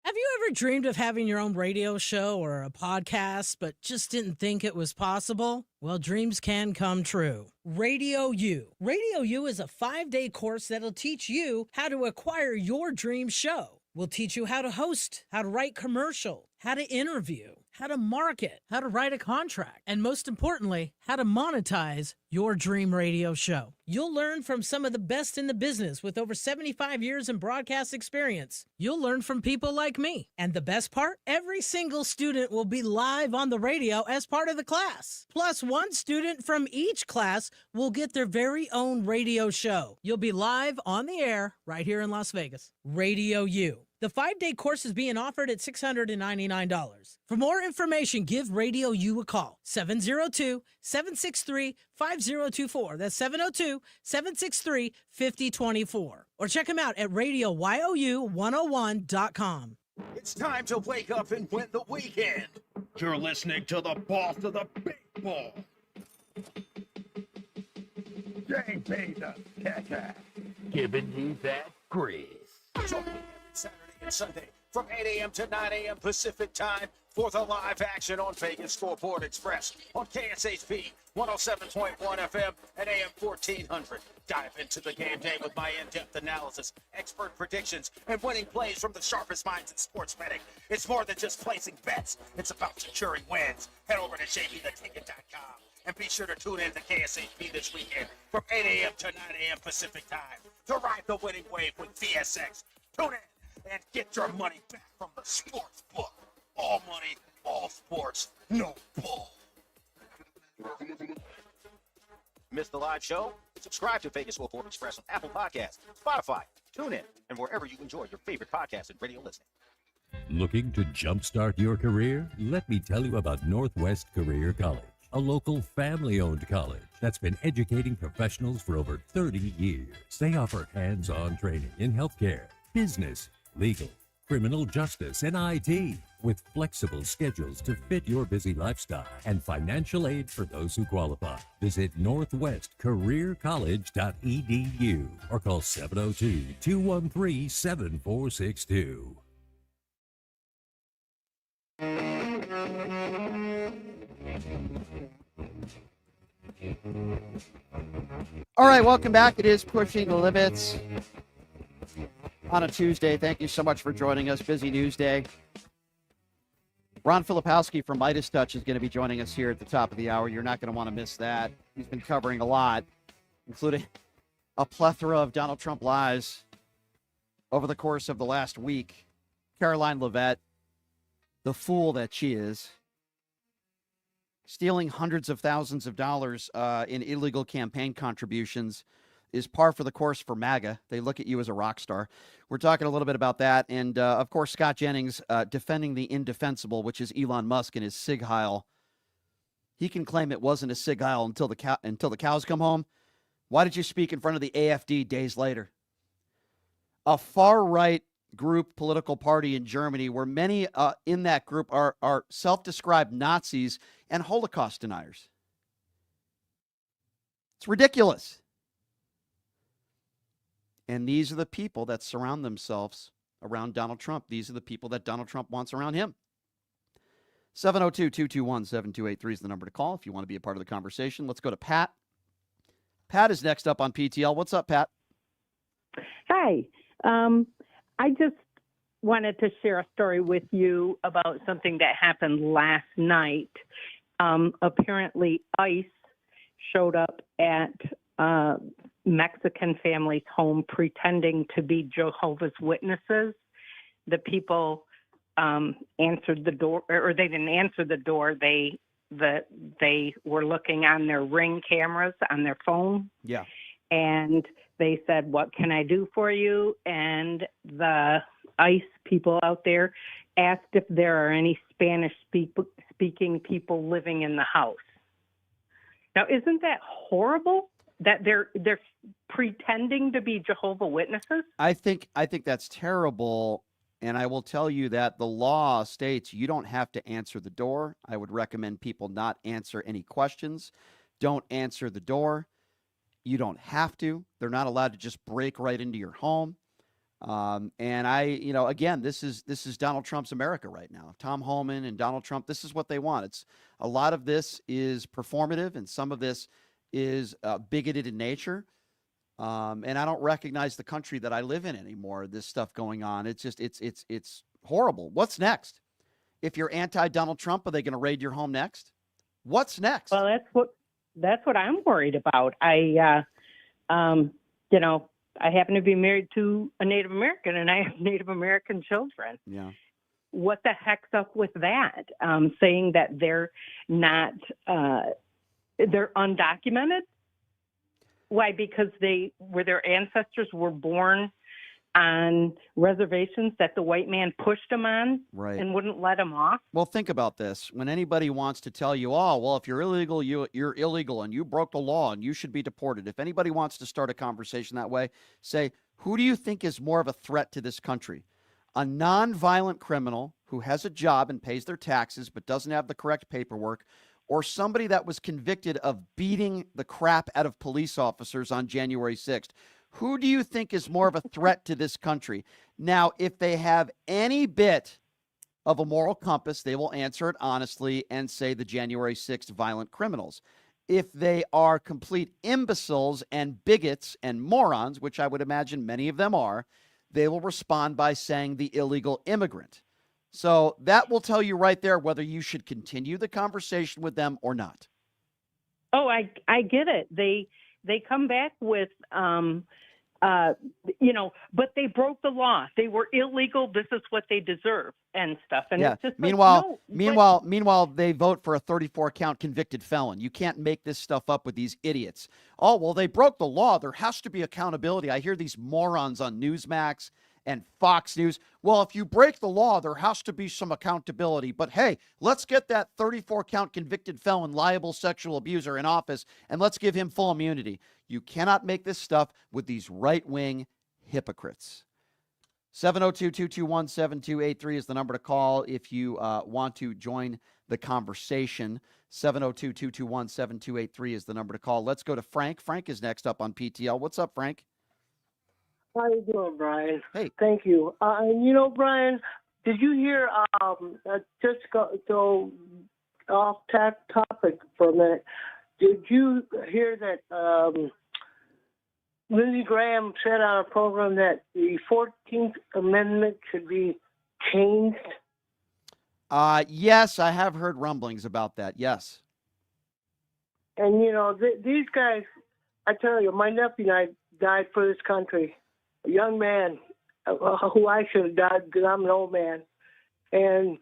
Have you ever dreamed of having your own radio show or a podcast, but just didn't think it was possible? Well, dreams can come true. Radio U. Radio U is a 5-day course that'll teach you how to acquire your dream show. We'll teach you how to host, how to write commercial, how to interview, how to market, how to write a contract, and most importantly, how to monetize your dream radio show. You'll learn from some of the best in the business with over 75 years in broadcast experience. You'll learn from people like me. And the best part? Every single student will be live on the radio as part of the class. Plus, one student from each class will get their very own radio show. You'll be live on the air right here in Las Vegas. Radio U. The 5-day course is being offered at $699. For more information, give Radio U a call. 702-763-5024. That's 702-763-5024. Or check them out at RadioYOU101.com. It's time to wake up and win the weekend. You're listening to the boss of the big ball. JP the Catcher. Giving you that grease. Join me Saturday and Sunday from 8 a.m. to 9 a.m. Pacific time for the live action on Vegas Scoreboard Express on KSHP 107.1 FM and AM 1400. Dive into the game day with my in-depth analysis, expert predictions, and winning plays from the sharpest minds in sports betting. It's more than just placing bets. It's about securing wins. Head over to jptheticket.com and be sure to tune in to KSHP this weekend from 8 a.m. to 9 a.m. Pacific time to ride the winning wave with VSX. Tune in and get your money back from the sports book. All money, all sports, no bull. Miss the live show? Subscribe to Vegas Scoreboard Express on Apple Podcasts, Spotify, TuneIn, and wherever you enjoy your favorite podcasts and radio listening. Looking to jumpstart your career? Let me tell you about Northwest Career College, a local family-owned college that's been educating professionals for over 30 years. They offer hands-on training in healthcare, business, legal, criminal justice, and IT, with flexible schedules to fit your busy lifestyle and financial aid for those who qualify. Visit northwestcareercollege.edu or call 702-213-7462. All right, welcome back. It is Pushing the Limits on a Tuesday. Thank you so much for joining us. Busy news day. Ron Filipowski from Midas Touch is going to be joining us here at the top of the hour. You're not going to want to miss that. He's been covering a lot, including a plethora of Donald Trump lies over the course of the last week. Caroline Leavitt, the fool that she is, stealing hundreds of thousands of dollars in illegal campaign contributions, is par for the course for MAGA. They look at you as a rock star. We're talking a little bit about that. And, of course, Scott Jennings defending the indefensible, which is Elon Musk and his Sig Heil. He can claim it wasn't a Sig Heil until the cows come home. Why did you speak in front of the AfD days later? A far-right group, political party in Germany, where many in that group are self-described Nazis and Holocaust deniers. It's ridiculous. And these are the people that surround themselves around Donald Trump. These are the people that Donald Trump wants around him. 702-221-7283 is the number to call if you want to be a part of the conversation. Let's go to Pat. Pat is next up on PTL. What's up, Pat? Hi. I just wanted to share a story with you about something that happened last night. Apparently, ICE showed up at a Mexican family's home pretending to be Jehovah's Witnesses. The people answered the door, or they didn't answer the door. They were looking on their Ring cameras on their phone. Yeah. And they said, "What can I do for you?" And the ICE people out there asked if there are any Spanish-speaking people living in the house. Now, isn't that horrible that they're pretending to be Jehovah's Witnesses? I think that's terrible. And I will tell you that the law states you don't have to answer the door. I would recommend people not answer any questions. Don't answer the door. You don't have to. They're not allowed to just break right into your home. And again, this is Donald Trump's America right now. Tom Homan and Donald Trump, this is what they want. It's a lot of this is performative, and some of this is bigoted in nature. And I don't recognize the country that I live in anymore. This stuff going on. It's just it's horrible. What's next? If you're anti-Donald Trump, are they going to raid your home next? What's next? Well, that's what I'm worried about. I happen to be married to a Native American, and I have Native American children. Yeah. What the heck's up with that? Saying that they're not, they're undocumented? Why? Because their ancestors were born on reservations that the white man pushed them on, right, and wouldn't let them off. Well, think about this. When anybody wants to tell you, oh, well, if you're illegal, you're illegal and you broke the law and you should be deported. If anybody wants to start a conversation that way, say, who do you think is more of a threat to this country? A nonviolent criminal who has a job and pays their taxes but doesn't have the correct paperwork, or somebody that was convicted of beating the crap out of police officers on January 6th? Who do you think is more of a threat to this country? Now, if they have any bit of a moral compass, they will answer it honestly and say the January 6th violent criminals. If they are complete imbeciles and bigots and morons, which I would imagine many of them are, they will respond by saying the illegal immigrant. So that will tell you right there whether you should continue the conversation with them or not. Oh, I get it. They come back with, but they broke the law. They were illegal. This is what they deserve and stuff. And yeah. It's just meanwhile, they vote for a 34-count convicted felon. You can't make this stuff up with these idiots. Oh, well, they broke the law. There has to be accountability. I hear these morons on Newsmax and Fox News. Well, if you break the law, there has to be some accountability. But hey, let's get that 34-count convicted felon, liable sexual abuser in office, and let's give him full immunity. You cannot make this stuff with these right-wing hypocrites. 702-221-7283 is the number to call if you want to join the conversation. 702-221-7283 is the number to call. Let's go to Frank. Frank is next up on PTL. What's up, Frank? How you doing, Brian? Hey. Thank you. Brian, did you hear, just go off topic for a minute, did you hear that Lindsey Graham said on a program that the 14th Amendment should be changed? Yes, I have heard rumblings about that, yes. And, these guys, I tell you, my nephew and I died for this country. A young man who I should have died because I'm an old man. And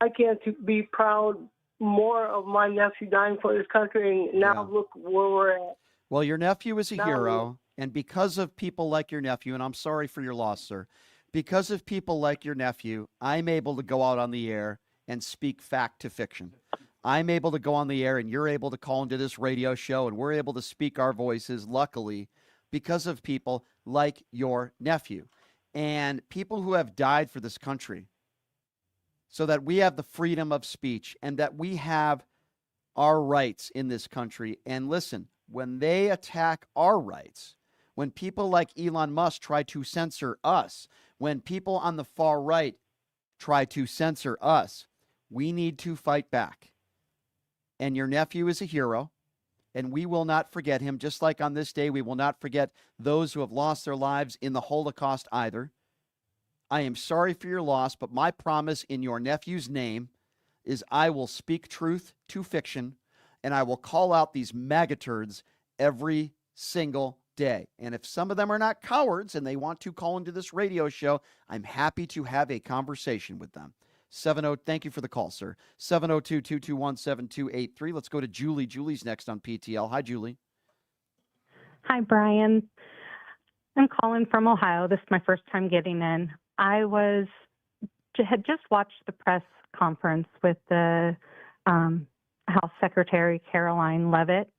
I can't be proud more of my nephew dying for this country. And now look where we're at. Well, your nephew is a hero. And because of people like your nephew, and I'm sorry for your loss, sir, because of people like your nephew, I'm able to go out on the air and speak fact to fiction. I'm able to go on the air and you're able to call into this radio show and we're able to speak our voices, luckily, because of people like your nephew and people who have died for this country so that we have the freedom of speech and that we have our rights in this country. And listen, when they attack our rights, when people like Elon Musk try to censor us, when people on the far right try to censor us, we need to fight back. And your nephew is a hero, and we will not forget him, just like on this day we will not forget those who have lost their lives in the Holocaust either. I am sorry for your loss, but my promise in your nephew's name is I will speak truth to fiction, and I will call out these magaturds every single day. And if some of them are not cowards and they want to call into this radio show, I'm happy to have a conversation with them. 70, thank you for the call, sir. 702-221-7283. Let's go to Julie. Julie's next on PTL. Hi, Julie. Hi, Brian. I'm calling from Ohio. This is my first time getting in. I had just watched the press conference with the House Secretary Caroline Leavitt.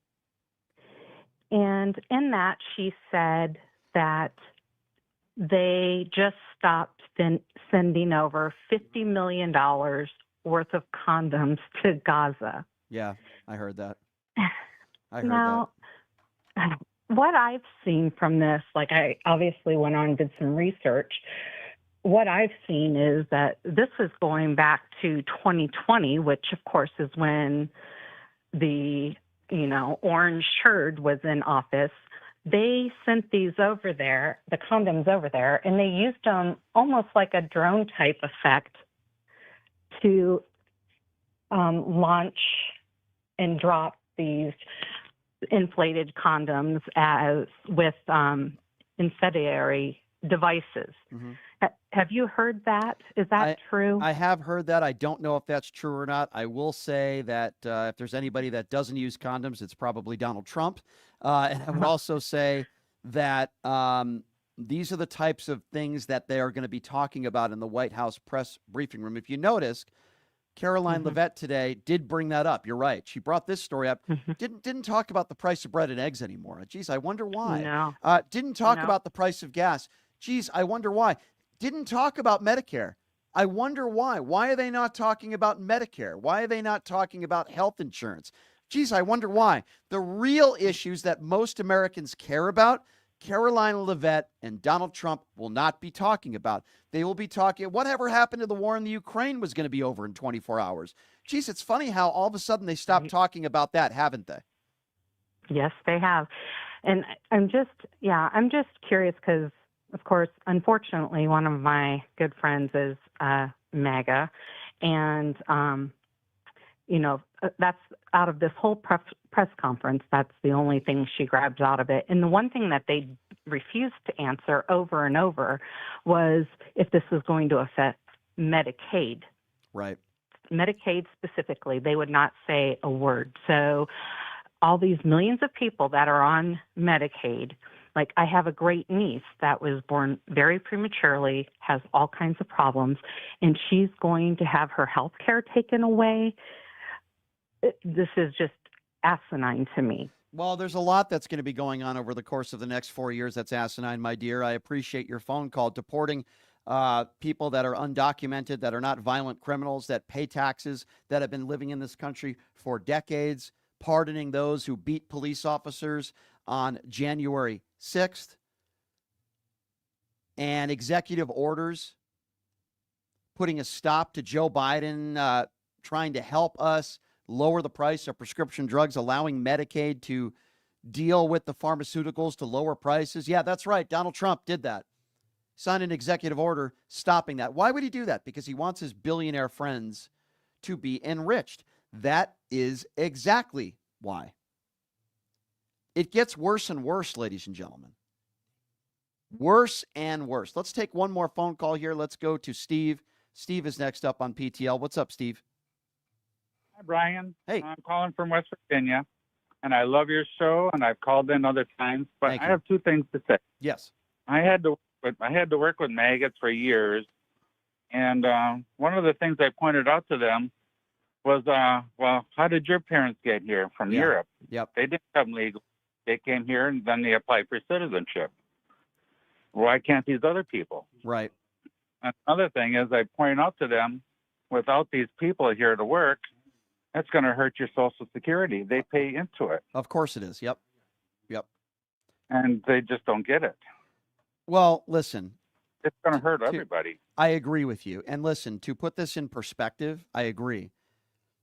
And in that, she said that they just stopped sending over $50 million worth of condoms to Gaza. Yeah, I heard that. I heard Now, what I've seen from this, like I obviously went on and did some research. What I've seen is that this is going back to 2020, which of course is when the, orange herd was in office. They sent these over there, the condoms over there, and they used them almost like a drone type effect to launch and drop these inflated condoms with incendiary devices. Mm-hmm. Have you heard that? Is that true? I have heard that. I don't know if that's true or not. I will say that if there's anybody that doesn't use condoms, it's probably Donald Trump. And I would also say that these are the types of things that they are going to be talking about in the White House press briefing room. If you notice, Caroline Leavitt today did bring that up. You're right. She brought this story up. Didn't talk about the price of bread and eggs anymore. Geez, I wonder why. No. Didn't talk about the price of gas. Geez, I wonder why. Didn't talk about Medicare. I wonder why. Why are they not talking about Medicare? Why are they not talking about health insurance? Geez, I wonder why. The real issues that most Americans care about, Caroline Leavitt and Donald Trump will not be talking about. They will be talking, whatever happened to the war in the Ukraine was going to be over in 24 hours. Geez, it's funny how all of a sudden they stopped talking about that, haven't they? Yes, they have. And I'm just curious because, of course, unfortunately, one of my good friends is MAGA. And, that's out of this whole press conference, that's the only thing she grabs out of it. And the one thing that they refused to answer over and over was if this was going to affect Medicaid. Right. Medicaid specifically, they would not say a word. So all these millions of people that are on Medicaid, like I have a great niece that was born very prematurely, has all kinds of problems, and she's going to have her health care taken away. This is just asinine to me. Well, there's a lot that's going to be going on over the course of the next 4 years. That's asinine, my dear. I appreciate your phone call. Deporting people that are undocumented, that are not violent criminals, that pay taxes, that have been living in this country for decades, pardoning those who beat police officers on January 6th, and executive orders putting a stop to Joe Biden trying to help us lower the price of prescription drugs, allowing Medicaid to deal with the pharmaceuticals to lower prices. Yeah, that's right. Donald Trump did that. Signed an executive order stopping that. Why would he do that? Because he wants his billionaire friends to be enriched. That is exactly why. It gets worse and worse, ladies and gentlemen. Worse and worse. Let's take one more phone call here. Let's go to Steve. Steve is next up on PTL. What's up, Steve? Hi, Brian. Hey. I'm calling from West Virginia. and I love your show, and I've called in other times. But Thank I you. have two things to say. Yes. I had to work with maggots for years, and one of the things I pointed out to them was, well, how did your parents get here from Yeah. Europe? Yep. They didn't come legal. They came here and then they applied for citizenship. Why can't these other people? Right. And another thing is, I point out to them, without these people here to work, that's going to hurt your Social Security. They pay into it, Of course it is. Yep. and they just don't get it. Well, listen, It's going to hurt everybody. I agree with you. And listen, to put this in perspective, I agree.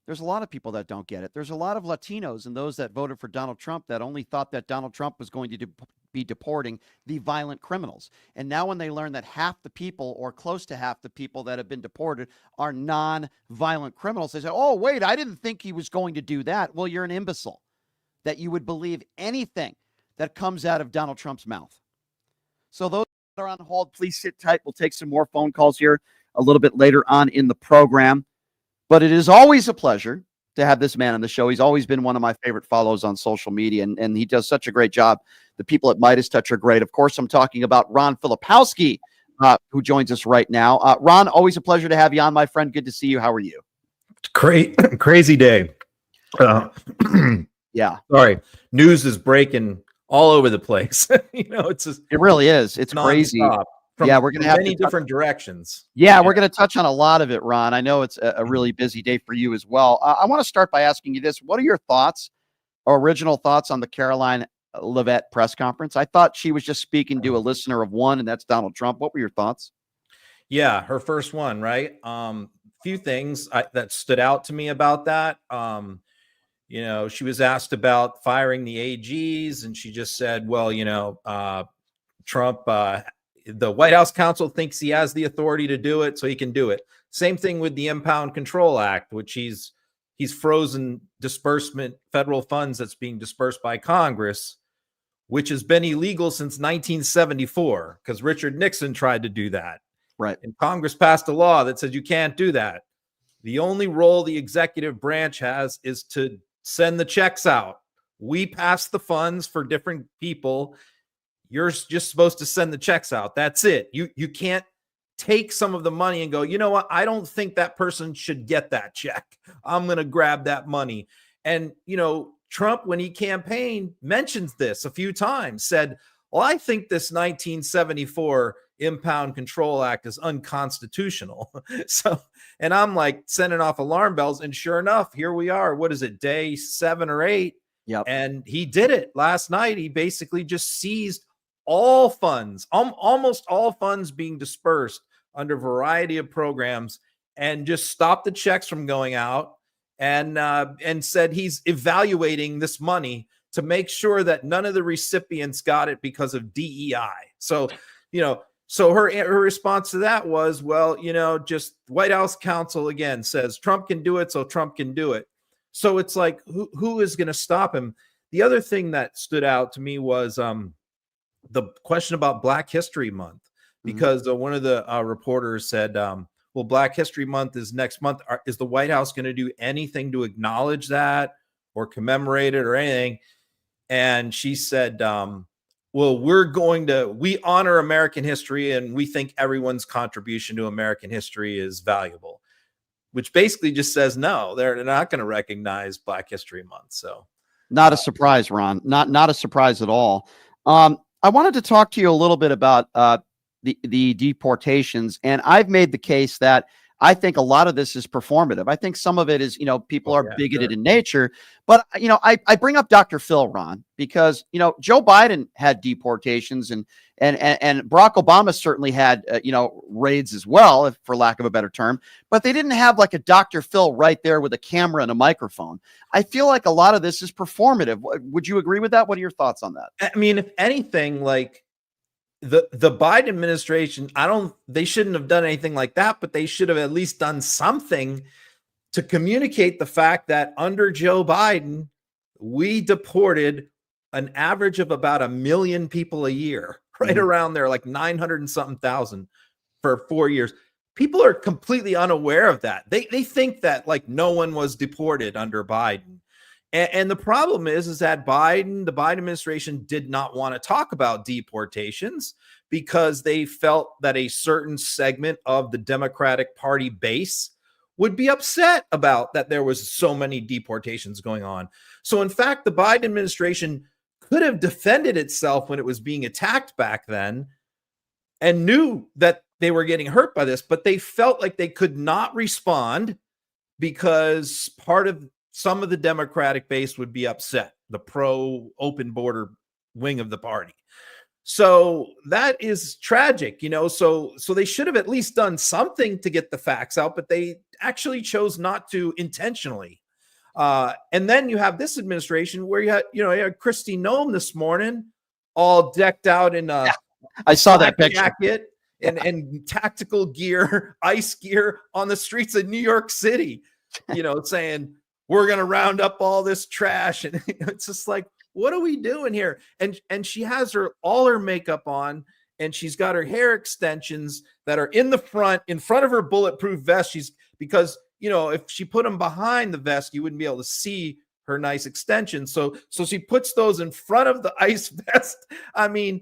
There's a lot of people that don't get it. There's a lot of Latinos and those that voted for Donald Trump that only thought that Donald Trump was going to be deporting the violent criminals. And now when they learn that half the people or close to half the people that have been deported are non-violent criminals, they say, oh, wait, I didn't think he was going to do that. Well, you're an imbecile that you would believe anything that comes out of Donald Trump's mouth. So those that are on hold, please sit tight. We'll take some more phone calls here a little bit later on in the program. But it is always a pleasure to have this man on the show. He's always been one of my favorite follows on social media, and he does such a great job. The people at Midas Touch are great. Of course, I'm talking about Ron Filipowski, who joins us right now. Ron, always a pleasure to have you on, my friend. Good to see you. How are you? Crazy day. Yeah. Sorry. News is breaking all over the place. It's just, it really is. It's crazy. From, yeah, we're going to have many different directions. Yeah, we're going to touch on a lot of it, Ron. I know it's a really busy day for you as well. I want to start by asking you this. What are your thoughts, or original thoughts, on the Caroline Leavitt press conference? I thought she was just speaking to a listener of one, and that's Donald Trump. What were your thoughts? Yeah, her first one, right? Few things that stood out to me about that. She was asked about firing the AGs, and she just said, well, Trump, the White House counsel thinks he has the authority to do it, so he can do it. Same thing with the Impound Control Act, which he's frozen disbursement, federal funds that's being dispersed by Congress, which has been illegal since 1974, because Richard Nixon tried to do that. Right. And Congress passed a law that says you can't do that. The only role the executive branch has is to send the checks out. We pass the funds for different people. You're just supposed to send the checks out. That's it. You can't take some of the money and go, you know what? I don't think that person should get that check. I'm going to grab that money. And, Trump, when he campaigned, mentions this a few times, said, well, I think this 1974 Impound Control Act is unconstitutional. And I'm like sending off alarm bells. And sure enough, here we are. What is it, day 7 or 8? Yep. And he did it last night. He basically just seized all funds, almost all funds being dispersed under a variety of programs, and just stopped the checks from going out, and said he's evaluating this money to make sure that none of the recipients got it because of DEI. So her response to that was, well, just White House counsel again says Trump can do it, so Trump can do it. So it's like, who is going to stop him? The other thing that stood out to me was the question about Black History Month, because one of the reporters said, well, Black History Month is next month. Is the White House going to do anything to acknowledge that or commemorate it or anything? And she said, well, we honor American history, and we think everyone's contribution to American history is valuable, which basically just says, no, they're not going to recognize Black History Month. So not a surprise, Ron, not a surprise at all. I wanted to talk to you a little bit about the deportations, and I've made the case that I think a lot of this is performative. I think some of it is, people are bigoted in nature, but I bring up Dr. Phil, Ron, because Joe Biden had deportations, and Barack Obama certainly had raids as well, if for lack of a better term, but they didn't have like a Dr. Phil right there with a camera and a microphone. I feel like a lot of this is performative. Would you agree with that? What are your thoughts on that? I mean, if anything, like the Biden administration, they shouldn't have done anything like that, but they should have at least done something to communicate the fact that under Joe Biden, we deported an average of about 1 million people a year, right around there, like 900 and something thousand for 4 years. People are completely unaware of that. They think that like no one was deported under Biden. And the problem is that the Biden administration did not want to talk about deportations because they felt that a certain segment of the Democratic Party base would be upset about that there was so many deportations going on. So in fact, the Biden administration could have defended itself when it was being attacked back then and knew that they were getting hurt by this, but they felt like they could not respond because some of the Democratic base would be upset, the pro open border wing of the party. So that is tragic, so they should have at least done something to get the facts out, but they actually chose not to intentionally. And then you have this administration where you had Kristi Noem this morning, all decked out in I saw that picture. Jacket and tactical gear, ice gear on the streets of New York City, saying we're going to round up all this trash. And it's just like, what are we doing here? And she has all her makeup on, and she's got her hair extensions that are in front of her bulletproof vest. Because if she put them behind the vest, you wouldn't be able to see her nice extensions. So she puts those in front of the ice vest. I mean,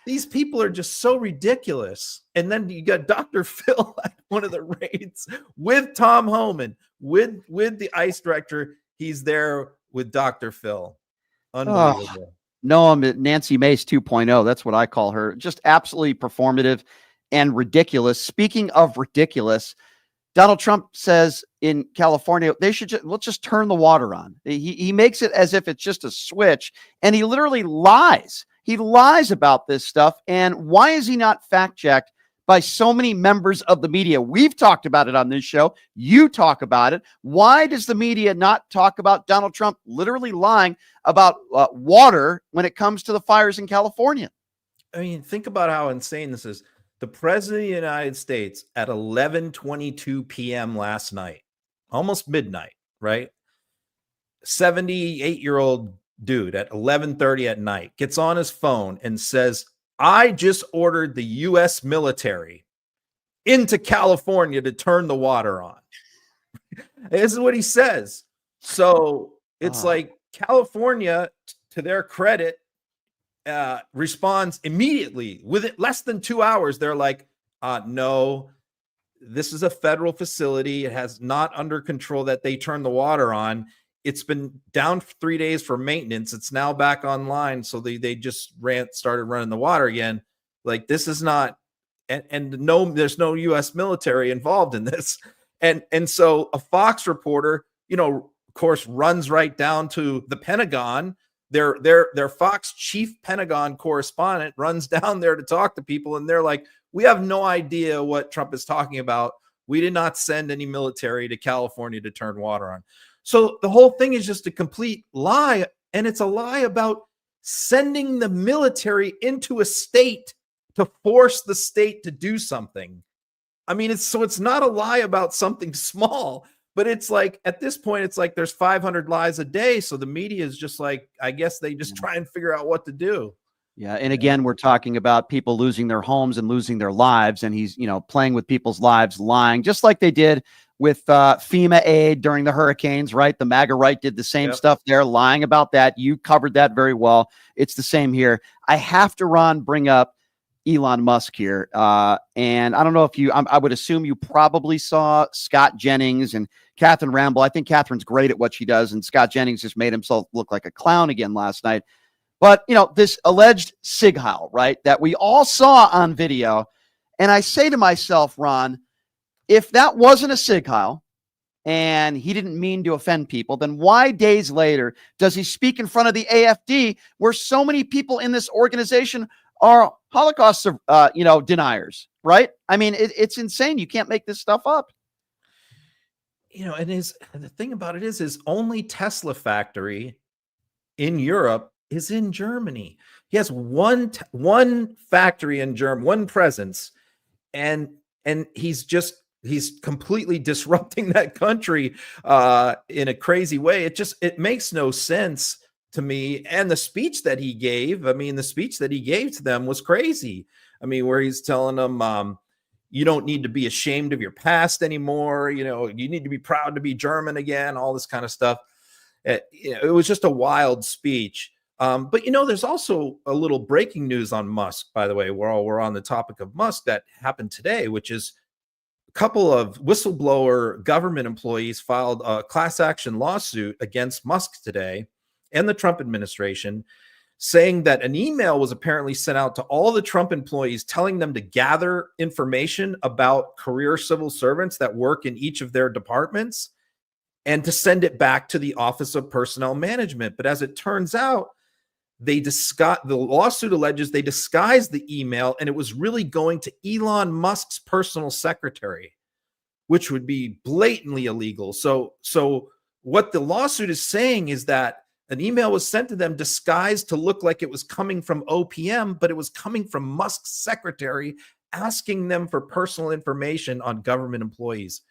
these people are just so ridiculous. And then you got Dr. Phil at one of the raids with Tom Homan, with the ICE director. He's there with Dr. Phil. Unbelievable. No, I'm Nancy Mace 2.0. That's what I call her. Just absolutely performative and ridiculous. Speaking of ridiculous, Donald Trump says in California, let's just turn the water on. He makes it as if it's just a switch, and he literally lies. He lies about this stuff. And why is he not fact-checked by so many members of the media? We've talked about it on this show. You talk about it. Why does the media not talk about Donald Trump literally lying about water when it comes to the fires in California? I mean, think about how insane this is. The president of the United States at 11:22 p.m. last night, almost midnight, right? 78-year-old dude at 11:30 at night gets on his phone and says, I just ordered the U.S. military into California to turn the water on. This is what he says. So it's like California, to their credit, responds immediately. Within less than 2 hours, they're like, no, this is a federal facility. It has not under control that they turn the water on. It's been down for 3 days for maintenance. It's now back online. So they just started running the water again. Like, this is not, and no, there's no U.S. military involved in this. And so a Fox reporter, of course, runs right down to the Pentagon. Their Fox chief Pentagon correspondent runs down there to talk to people. And they're like, we have no idea what Trump is talking about. We did not send any military to California to turn water on. So the whole thing is just a complete lie. And it's a lie about sending the military into a state to force the state to do something. I mean, it's not a lie about something small, but it's like, at this point, it's like there's 500 lies a day. So the media is just like, I guess they just try and figure out what to do. Yeah. And again, we're talking about people losing their homes and losing their lives. And he's, playing with people's lives, lying, just like they did with FEMA aid during the hurricanes, right? The MAGA right did the same stuff there, lying about that. You covered that very well. It's the same here. I have to, Ron, bring up Elon Musk here. And I don't know if I would assume you probably saw Scott Jennings and Catherine Ramble. I think Catherine's great at what she does, and Scott Jennings just made himself look like a clown again last night. But, this alleged Sig Heil, right, that we all saw on video. And I say to myself, Ron, if that wasn't a Sig Heil and he didn't mean to offend people, then why days later does he speak in front of the AFD, where so many people in this organization are Holocaust, deniers, right? I mean, it's insane. You can't make this stuff up. And the thing about it is his only Tesla factory in Europe is in Germany. He has one factory in Germany, one presence, and he's completely disrupting that country in a crazy way. It makes no sense to me. And the speech that he gave, to them was crazy. I mean, where he's telling them, you don't need to be ashamed of your past anymore. You need to be proud to be German again, all this kind of stuff. It was just a wild speech. But there's also a little breaking news on Musk, by the way, while we're on the topic of Musk, that happened today, which is a couple of whistleblower government employees filed a class action lawsuit against Musk today and the Trump administration, saying that an email was apparently sent out to all the Trump employees telling them to gather information about career civil servants that work in each of their departments and to send it back to the Office of Personnel Management. But as it turns out, the lawsuit alleges they disguised the email, and it was really going to Elon Musk's personal secretary, which would be blatantly illegal. So what the lawsuit is saying is that an email was sent to them disguised to look like it was coming from OPM, but it was coming from Musk's secretary asking them for personal information on government employees.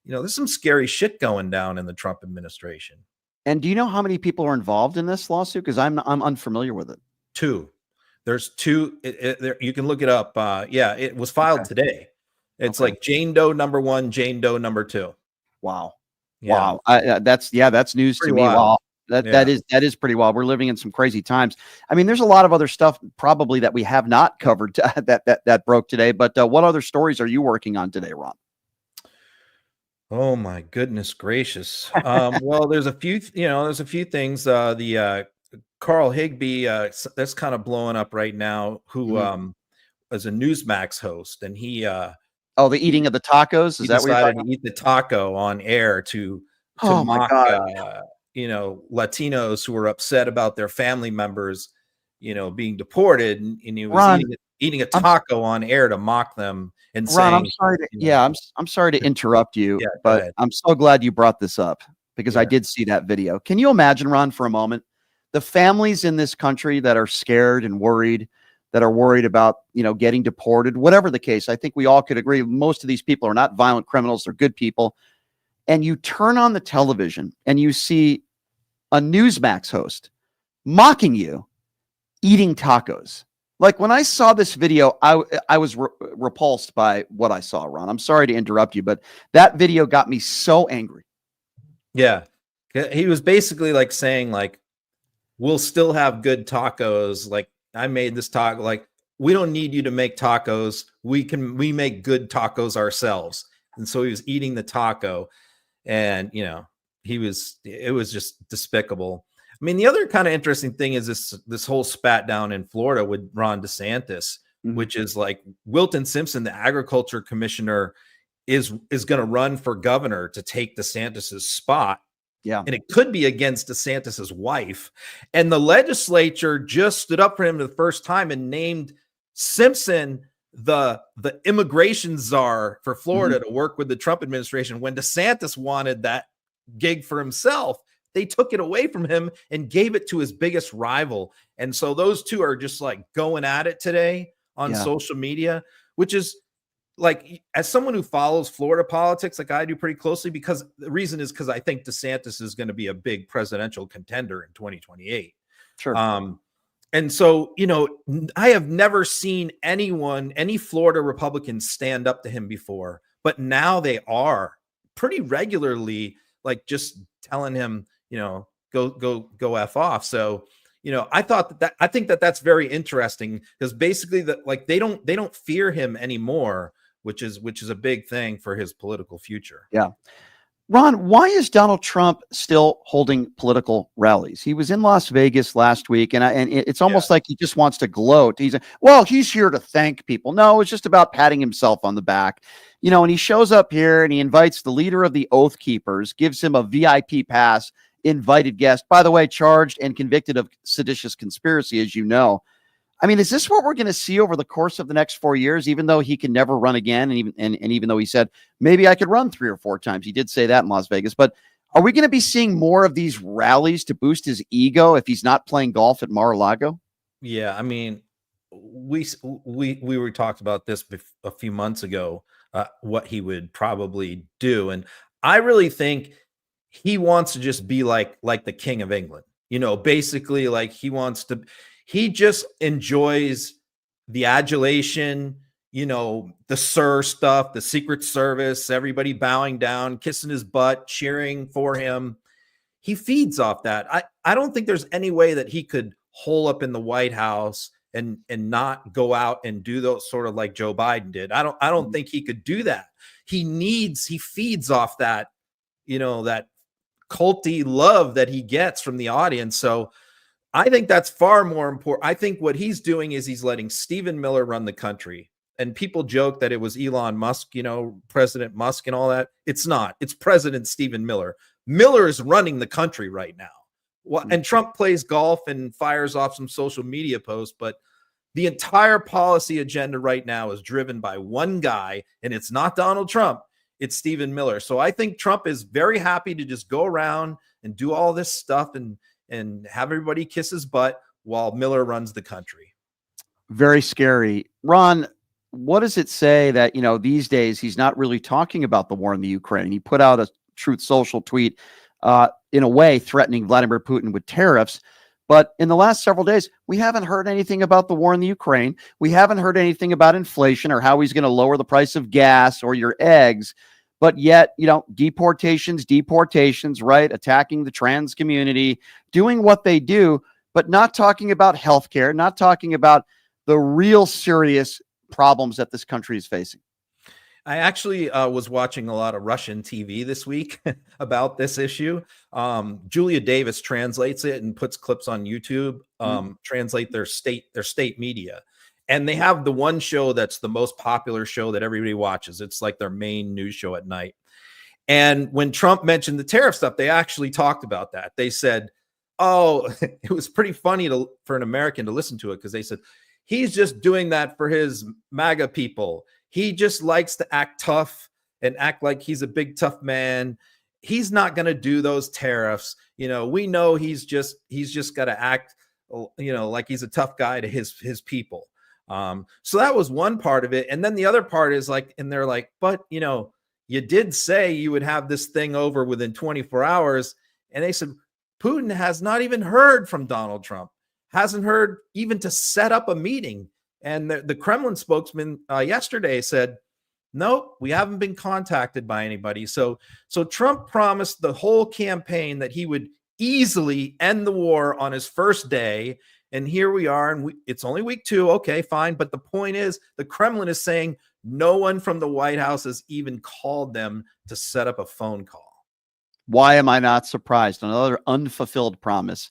There's some scary shit going down in the Trump administration. And do you know how many people are involved in this lawsuit? Because I'm unfamiliar with it. 2. There's 2. You can look it up. It was filed today. It's like Jane Doe number 1, Jane Doe number 2. Wow. Yeah. Wow. That's news Pretty to me. wild. Wow. That is pretty wild. We're living in some crazy times. I mean, there's a lot of other stuff probably that we have not covered that broke today. But what other stories are you working on today, Ron? Oh my goodness gracious. Well, there's a few things. The Carl Higbee, that's kind of blowing up right now, who is a Newsmax host, and he the eating of the tacos. Is that what you're decided talking to eat the taco on air to Oh my mock, God. Latinos who were upset about their family members, being deported, and he was Ron, eating a taco on air to mock them and Ron, I'm saying, sorry to, I'm sorry to interrupt you, go but ahead. I'm so glad you brought this up because I did see that video. Can you imagine, Ron, for a moment, the families in this country that are scared and worried, that are worried about, getting deported, whatever the case? I think we all could agree most of these people are not violent criminals, they're good people. And you turn on the television and you see a Newsmax host mocking you eating tacos. Like, when I saw this video, I was repulsed by what I saw, Ron. I'm sorry to interrupt you, but that video got me so angry. Yeah. He was basically like saying, like, we'll still have good tacos. Like, I made this taco. Like, we don't need you to make tacos. We make good tacos ourselves. And so he was eating the taco, and, it was just despicable. I mean, the other kind of interesting thing is this whole spat down in Florida with Ron DeSantis, which is like Wilton Simpson, the agriculture commissioner, is going to run for governor to take DeSantis's spot. Yeah. And it could be against DeSantis's wife. And the legislature just stood up for him for the first time and named Simpson the immigration czar for Florida to work with the Trump administration. When DeSantis wanted that gig for himself, they took it away from him and gave it to his biggest rival. And so those two are just like going at it today on social media, which is, like, as someone who follows Florida politics, like I do pretty closely, because the reason is because I think DeSantis is going to be a big presidential contender in 2028. Sure. And so, I have never seen any Florida Republicans stand up to him before, but now they are pretty regularly, like, just telling him, go F off. So, I think that's very interesting, because basically they don't fear him anymore, which is a big thing for his political future. Yeah. Ron, why is Donald Trump still holding political rallies? He was in Las Vegas last week, and it's almost like he just wants to gloat. He's here to thank people. No, it's just about patting himself on the back. And he shows up here and he invites the leader of the Oath Keepers, gives him a VIP pass, invited guest, by the way, charged and convicted of seditious conspiracy, as you know. I mean, is this what we're going to see over the course of the next 4 years, even though he can never run again? And even though he said, maybe I could run 3 or 4 times. He did say that in Las Vegas. But are we going to be seeing more of these rallies to boost his ego if he's not playing golf at Mar-a-Lago? Yeah. I mean, we were talked about this a few months ago, what he would probably do. And I really think he wants to just be like the King of England, basically, like he just enjoys the adulation, the Sir stuff, the Secret Service, everybody bowing down, kissing his butt, cheering for him. he feeds off that. I don't think there's any way that he could hole up in the White House and not go out and do those sort of like Joe Biden did. I don't think he could do that. He feeds off that, that culty love that he gets from the audience. So I think that's far more important. I think what he's doing is he's letting Stephen Miller run the country. And people joke that it was Elon Musk, President Musk and all that. It's not. It's President Stephen Miller. Miller is running the country right now. And Trump plays golf and fires off some social media posts, but the entire policy agenda right now is driven by one guy, and it's not Donald Trump. It's Stephen Miller. So I think Trump is very happy to just go around and do all this stuff and have everybody kiss his butt while Miller runs the country. Very scary. Ron, what does it say that, these days he's not really talking about the war in the Ukraine? He put out a Truth Social tweet, in a way threatening Vladimir Putin with tariffs. But in the last several days, we haven't heard anything about the war in the Ukraine. We haven't heard anything about inflation or how he's going to lower the price of gas or your eggs. But yet, deportations, right? Attacking the trans community, doing what they do, but not talking about healthcare, not talking about the real serious problems that this country is facing. I actually was watching a lot of Russian TV this week about this issue. Julia Davis translates it and puts clips on YouTube, translate their state media. And they have the one show that's the most popular show that everybody watches. It's like their main news show at night. And when Trump mentioned the tariff stuff, they actually talked about that. They said, oh, it was pretty funny for an American to listen to it because they said, he's just doing that for his MAGA people. He just likes to act tough and act like he's a big, tough man. He's not going to do those tariffs. We know he's just got to act, like he's a tough guy to his people. So that was one part of it. And then the other part is like, and they're like, but, you did say you would have this thing over within 24 hours. And they said, Putin has not even heard from Donald Trump, hasn't heard even to set up a meeting. And the Kremlin spokesman yesterday said, nope, we haven't been contacted by anybody. So Trump promised the whole campaign that he would easily end the war on his first day. And here we are, and it's only week 2. Okay, fine. But the point is, the Kremlin is saying no one from the White House has even called them to set up a phone call. Why am I not surprised? Another unfulfilled promise.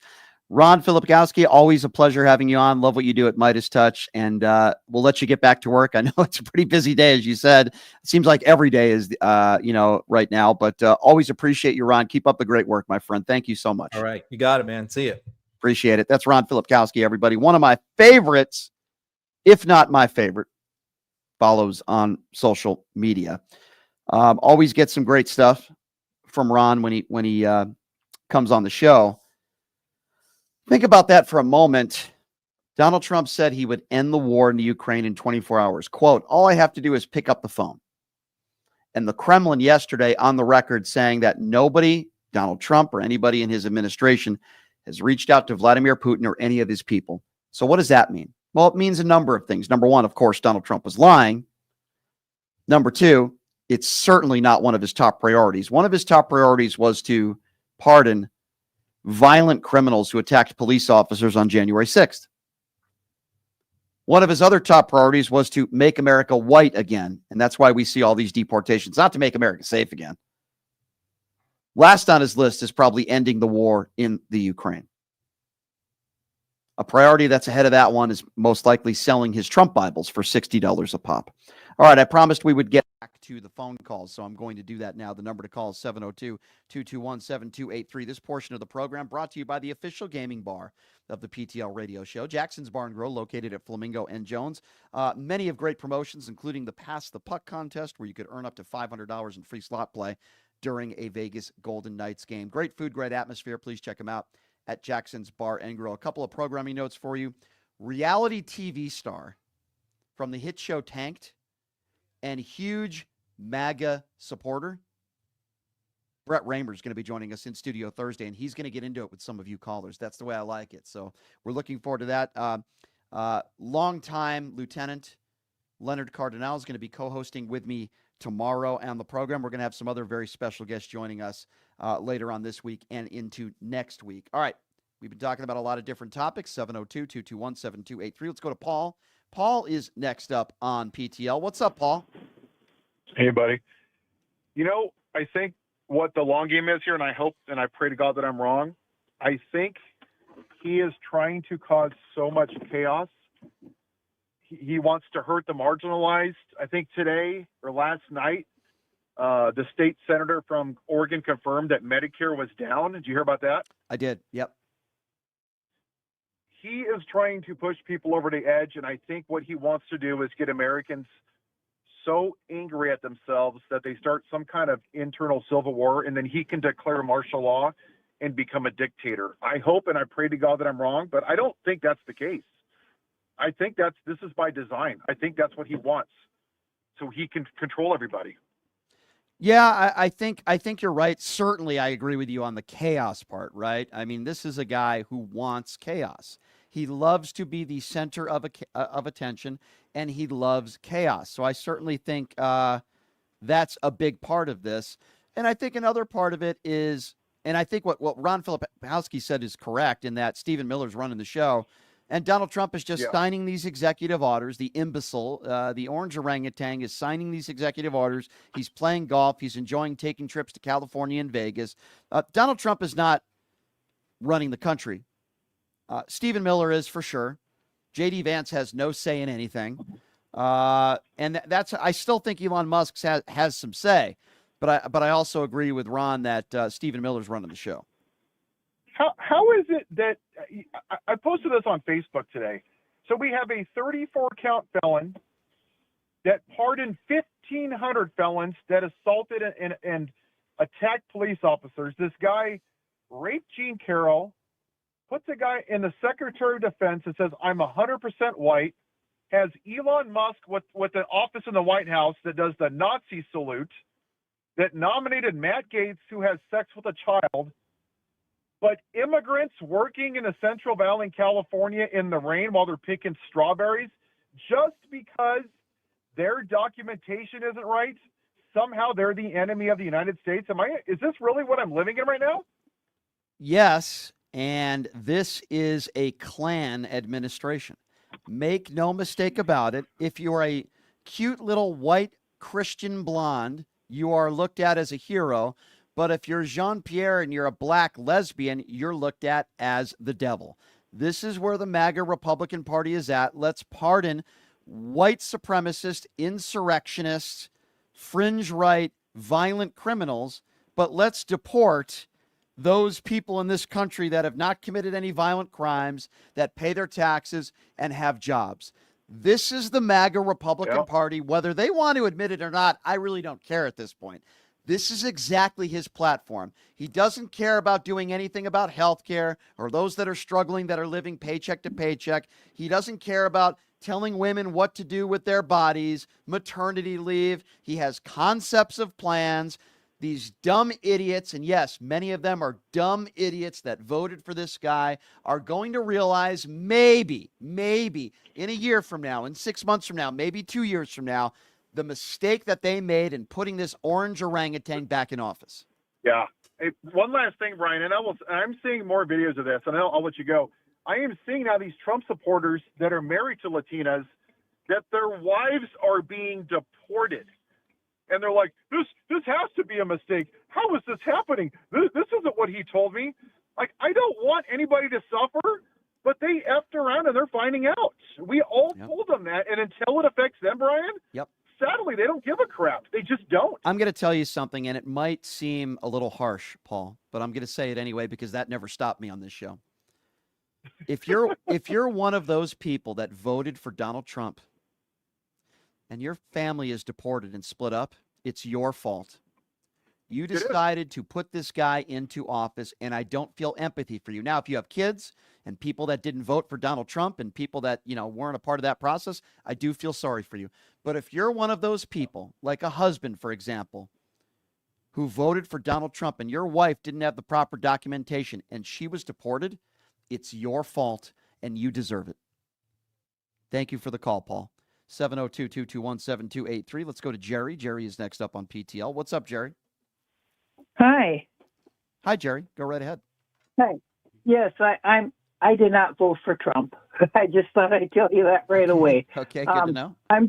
Ron Filipkowski, always a pleasure having you on. Love what you do at Midas Touch, and we'll let you get back to work. I know it's a pretty busy day, as you said. It seems like every day is, right now, but always appreciate you, Ron. Keep up the great work, my friend. Thank you so much. All right. You got it, man. See you. Appreciate it. That's Ron Filipkowski, everybody. One of my favorites, if not my favorite, follows on social media. Always get some great stuff from Ron when he comes on the show. Think about that for a moment. Donald Trump said he would end the war in the Ukraine in 24 hours. Quote, all I have to do is pick up the phone. And the Kremlin yesterday on the record saying that nobody, Donald Trump or anybody in his administration, has reached out to Vladimir Putin or any of his people. So what does that mean? Well, it means a number of things. Number one, of course, Donald Trump was lying. Number two, it's certainly not one of his top priorities. One of his top priorities was to pardon violent criminals who attacked police officers on January 6th. One of his other top priorities was to make America white again. And that's why we see all these deportations, not to make America safe again. Last on his list is probably ending the war in the Ukraine. A priority that's ahead of that one is most likely selling his Trump Bibles for $60 a pop. All right, I promised we would get back to the phone calls, so I'm going to do that now. The number to call is 702-221-7283. This portion of the program brought to you by the official gaming bar of the PTL radio show, Jackson's Bar and Grill, located at Flamingo and Jones. Many of great promotions, including the Pass the Puck contest, where you could earn up to $500 in free slot play during a Vegas Golden Knights game. Great food, great atmosphere. Please check them out at Jackson's Bar and Grill. A couple of programming notes for you. Reality TV star from the hit show Tanked and huge MAGA supporter, Brett Raymer is going to be joining us in studio Thursday, and he's going to get into it with some of you callers. That's the way I like it. So we're looking forward to that. Longtime lieutenant Leonard Cardinale is going to be co-hosting with me tomorrow on the program. We're going to have some other very special guests joining us later on this week and into next week. All right. We've been talking about a lot of different topics. 702-221-7283. Let's go to Paul. Paul is next up on PTL. What's up, Paul? Hey, buddy. You know, I think what the long game is here, and I hope and I pray to God that I'm wrong, I think he is trying to cause so much chaos. He wants to hurt the marginalized. I think today or last night, the state senator from Oregon confirmed that Medicare was down. Did you hear about that? I did. Yep. He is trying to push people over the edge, and I think what he wants to do is get Americans so angry at themselves that they start some kind of internal civil war, and then he can declare martial law and become a dictator. I hope and I pray to God that I'm wrong, but I don't think that's the case. I think this is by design. I think that's what he wants, so he can control everybody. Yeah, I think you're right. Certainly, I agree with you on the chaos part, right? I mean, this is a guy who wants chaos. He loves to be the center of attention, and he loves chaos. So I certainly think that's a big part of this. And I think another part of it is, and I think what Ron Filipowski said is correct in that Stephen Miller's running the show, and Donald Trump is just signing these executive orders. The imbecile, the orange orangutan, is signing these executive orders. He's playing golf. He's enjoying taking trips to California and Vegas. Donald Trump is not running the country. Stephen Miller is for sure. J.D. Vance has no say in anything. And that's, I still think Elon Musk has some say. But I also agree with Ron that Stephen Miller's running the show. How is it that I posted this on Facebook today? So we have a 34-count felon that pardoned 1,500 felons that assaulted and attacked police officers. This guy raped Jean Carroll, puts a guy in the Secretary of Defense that says, I'm 100% white, has Elon Musk with an office in the White House that does the Nazi salute, that nominated Matt Gaetz, who has sex with a child. But immigrants working in the Central Valley in California in the rain while they're picking strawberries, just because their documentation isn't right, somehow they're the enemy of the United States. Is this really what I'm living in right now? Yes, and this is a Klan administration. Make no mistake about it. If you're a cute little white Christian blonde, you are looked at as a hero. But if you're Jean-Pierre and you're a black lesbian, you're looked at as the devil. This is where the MAGA Republican Party is at. Let's pardon white supremacists, insurrectionists, fringe right, violent criminals, but let's deport those people in this country that have not committed any violent crimes, that pay their taxes and have jobs. This is the MAGA Republican Party. Whether they want to admit it or not, I really don't care at this point. This is exactly his platform. He doesn't care about doing anything about health care or those that are struggling, that are living paycheck to paycheck. He doesn't care about telling women what to do with their bodies, maternity leave. He has concepts of plans. These dumb idiots, and yes, many of them are dumb idiots that voted for this guy, are going to realize maybe in a year from now, in 6 months from now, maybe 2 years from now, the mistake that they made in putting this orange orangutan back in office. Yeah. Hey, one last thing, Brian, and I'm seeing more videos of this, and I'll let you go. I am seeing now these Trump supporters that are married to Latinas, that their wives are being deported. And they're like, this has to be a mistake. How is this happening? This isn't what he told me. Like, I don't want anybody to suffer, but they effed around and they're finding out. We all told them that, and until it affects them, Brian, sadly, they don't give a crap. They just don't. I'm going to tell you something, and it might seem a little harsh, Paul, but I'm going to say it anyway because that never stopped me on this show. If you're one of those people that voted for Donald Trump and your family is deported and split up, it's your fault. You decided to put this guy into office, and I don't feel empathy for you. Now, if you have kids and people that didn't vote for Donald Trump and people that, weren't a part of that process, I do feel sorry for you. But if you're one of those people, like a husband, for example, who voted for Donald Trump and your wife didn't have the proper documentation and she was deported, it's your fault and you deserve it. Thank you for the call, Paul. 702-221-7283. Let's go to Jerry. Jerry is next up on PTL. What's up, Jerry? Hi. Hi, Jerry. Go right ahead. Hi. Yes, I did not vote for Trump. I just thought I'd tell you that right away. Okay, good to know. I'm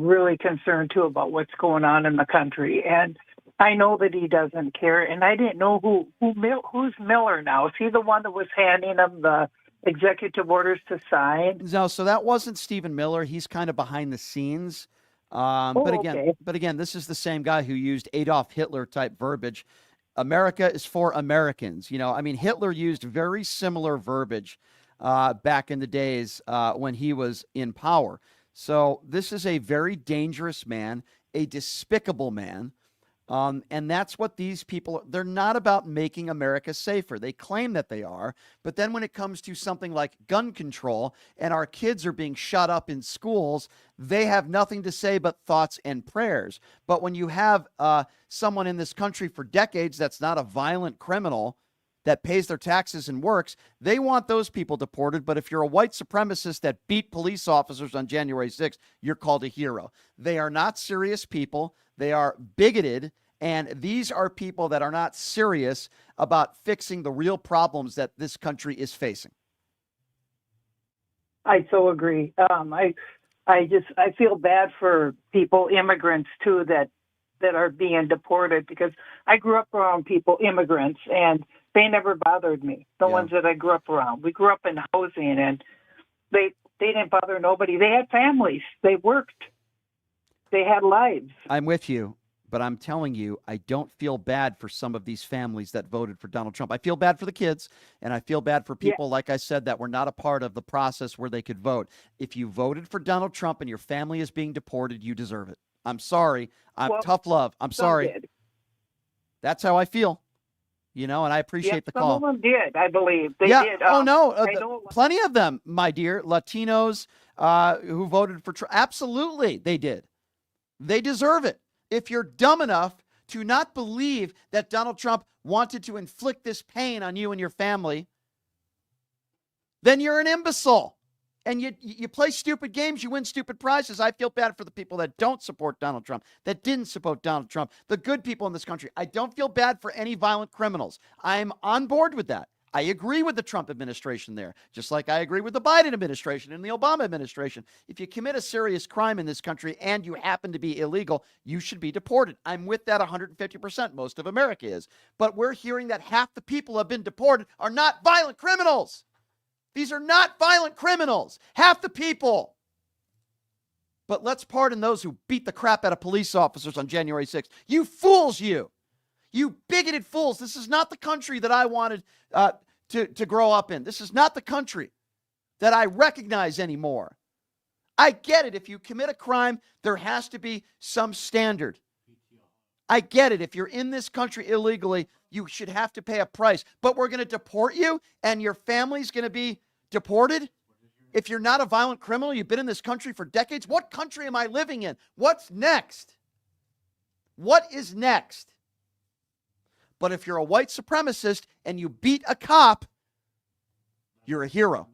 really concerned too about what's going on in the country, and I know that he doesn't care. And I didn't know who's Miller now. Is he the one that was handing him the executive orders to sign? No, so that wasn't Stephen Miller. He's kind of behind the scenes. But again, this is the same guy who used Adolf Hitler type verbiage. America is for Americans. Hitler used very similar verbiage back in the days when he was in power. So this is a very dangerous man, a despicable man. And that's what these people, they're not about making America safer. They claim that they are. But then when it comes to something like gun control and our kids are being shut up in schools, they have nothing to say but thoughts and prayers. But when you have someone in this country for decades that's not a violent criminal, that pays their taxes and works, they want those people deported. But if you're a white supremacist that beat police officers on January 6th, you're called a hero. They are not serious people. They are bigoted. And these are people that are not serious about fixing the real problems that this country is facing. I so agree. I feel bad for people, immigrants too, that are being deported, because I grew up around immigrants, and they never bothered me. The ones that I grew up around. We grew up in housing, and they didn't bother nobody. They had families. They worked. They had lives. I'm with you. But I'm telling you, I don't feel bad for some of these families that voted for Donald Trump. I feel bad for the kids, and I feel bad for people, like I said, that were not a part of the process where they could vote. If you voted for Donald Trump and your family is being deported, you deserve it. I'm sorry. Tough love. I'm sorry. Did. That's how I feel. And I appreciate the call. Some of them did, I believe. They did. Plenty of them, my dear. Latinos who voted for Trump. Absolutely, they did. They deserve it. If you're dumb enough to not believe that Donald Trump wanted to inflict this pain on you and your family, then you're an imbecile. And you play stupid games, you win stupid prizes. I feel bad for the people that don't support Donald Trump, that didn't support Donald Trump, the good people in this country. I don't feel bad for any violent criminals. I'm on board with that. I agree with the Trump administration there, just like I agree with the Biden administration and the Obama administration. If you commit a serious crime in this country and you happen to be illegal, you should be deported. I'm with that 150%. Most of America is. But we're hearing that half the people who have been deported are not violent criminals. These are not violent criminals. Half the people. But let's pardon those who beat the crap out of police officers on January 6th. You fools, you. You bigoted fools. This is not the country that I wanted to grow up in. This is not the country that I recognize anymore. I get it. If you commit a crime, there has to be some standard. I get it. If you're in this country illegally, you should have to pay a price. But we're going to deport you and your family's going to be deported? If you're not a violent criminal, you've been in this country for decades, what country am I living in? What's next? What is next? But if you're a white supremacist and you beat a cop, you're a hero.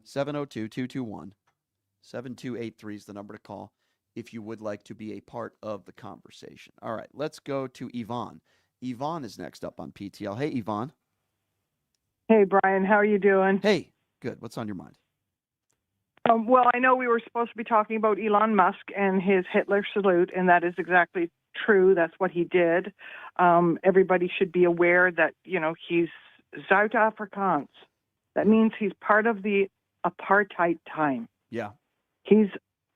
702-221-7283 is the number to call if you would like to be a part of the conversation. All right, let's go to Yvonne. Yvonne is next up on PTL. Hey, Yvonne. Hey, Brian. How are you doing? Hey, good. What's on your mind? Well, I know we were supposed to be talking about Elon Musk and his Hitler salute, and that is exactly true. That's what he did. Everybody should be aware that, he's Zuid-Afrikaans. That means he's part of the apartheid time. Yeah. He's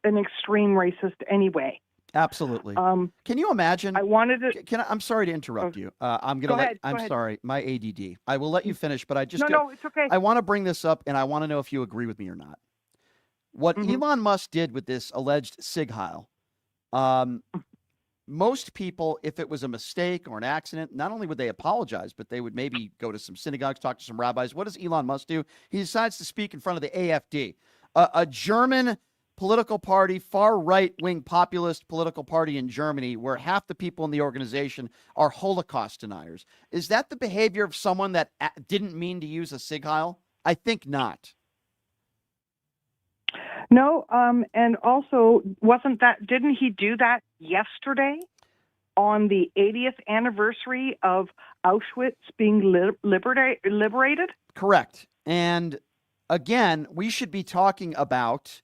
an extreme racist anyway. Absolutely. Can you imagine? I wanted to. I'm sorry to interrupt you. I'm Go gonna. ahead, I'm go ahead. sorry. My ADD. I will let you finish, but I just. No, it's okay. I want to bring this up, and I want to know if you agree with me or not. What Elon Musk did with this alleged Sig Heil, most people, if it was a mistake or an accident, not only would they apologize, but they would maybe go to some synagogues, talk to some rabbis. What does Elon Musk do? He decides to speak in front of the AfD, a German political party, far right-wing populist political party in Germany, where half the people in the organization are Holocaust deniers. Is that the behavior of someone that didn't mean to use a Sig Heil? I think not. No, and also didn't he do that yesterday on the 80th anniversary of Auschwitz being liberated? Correct. And again, we should be talking about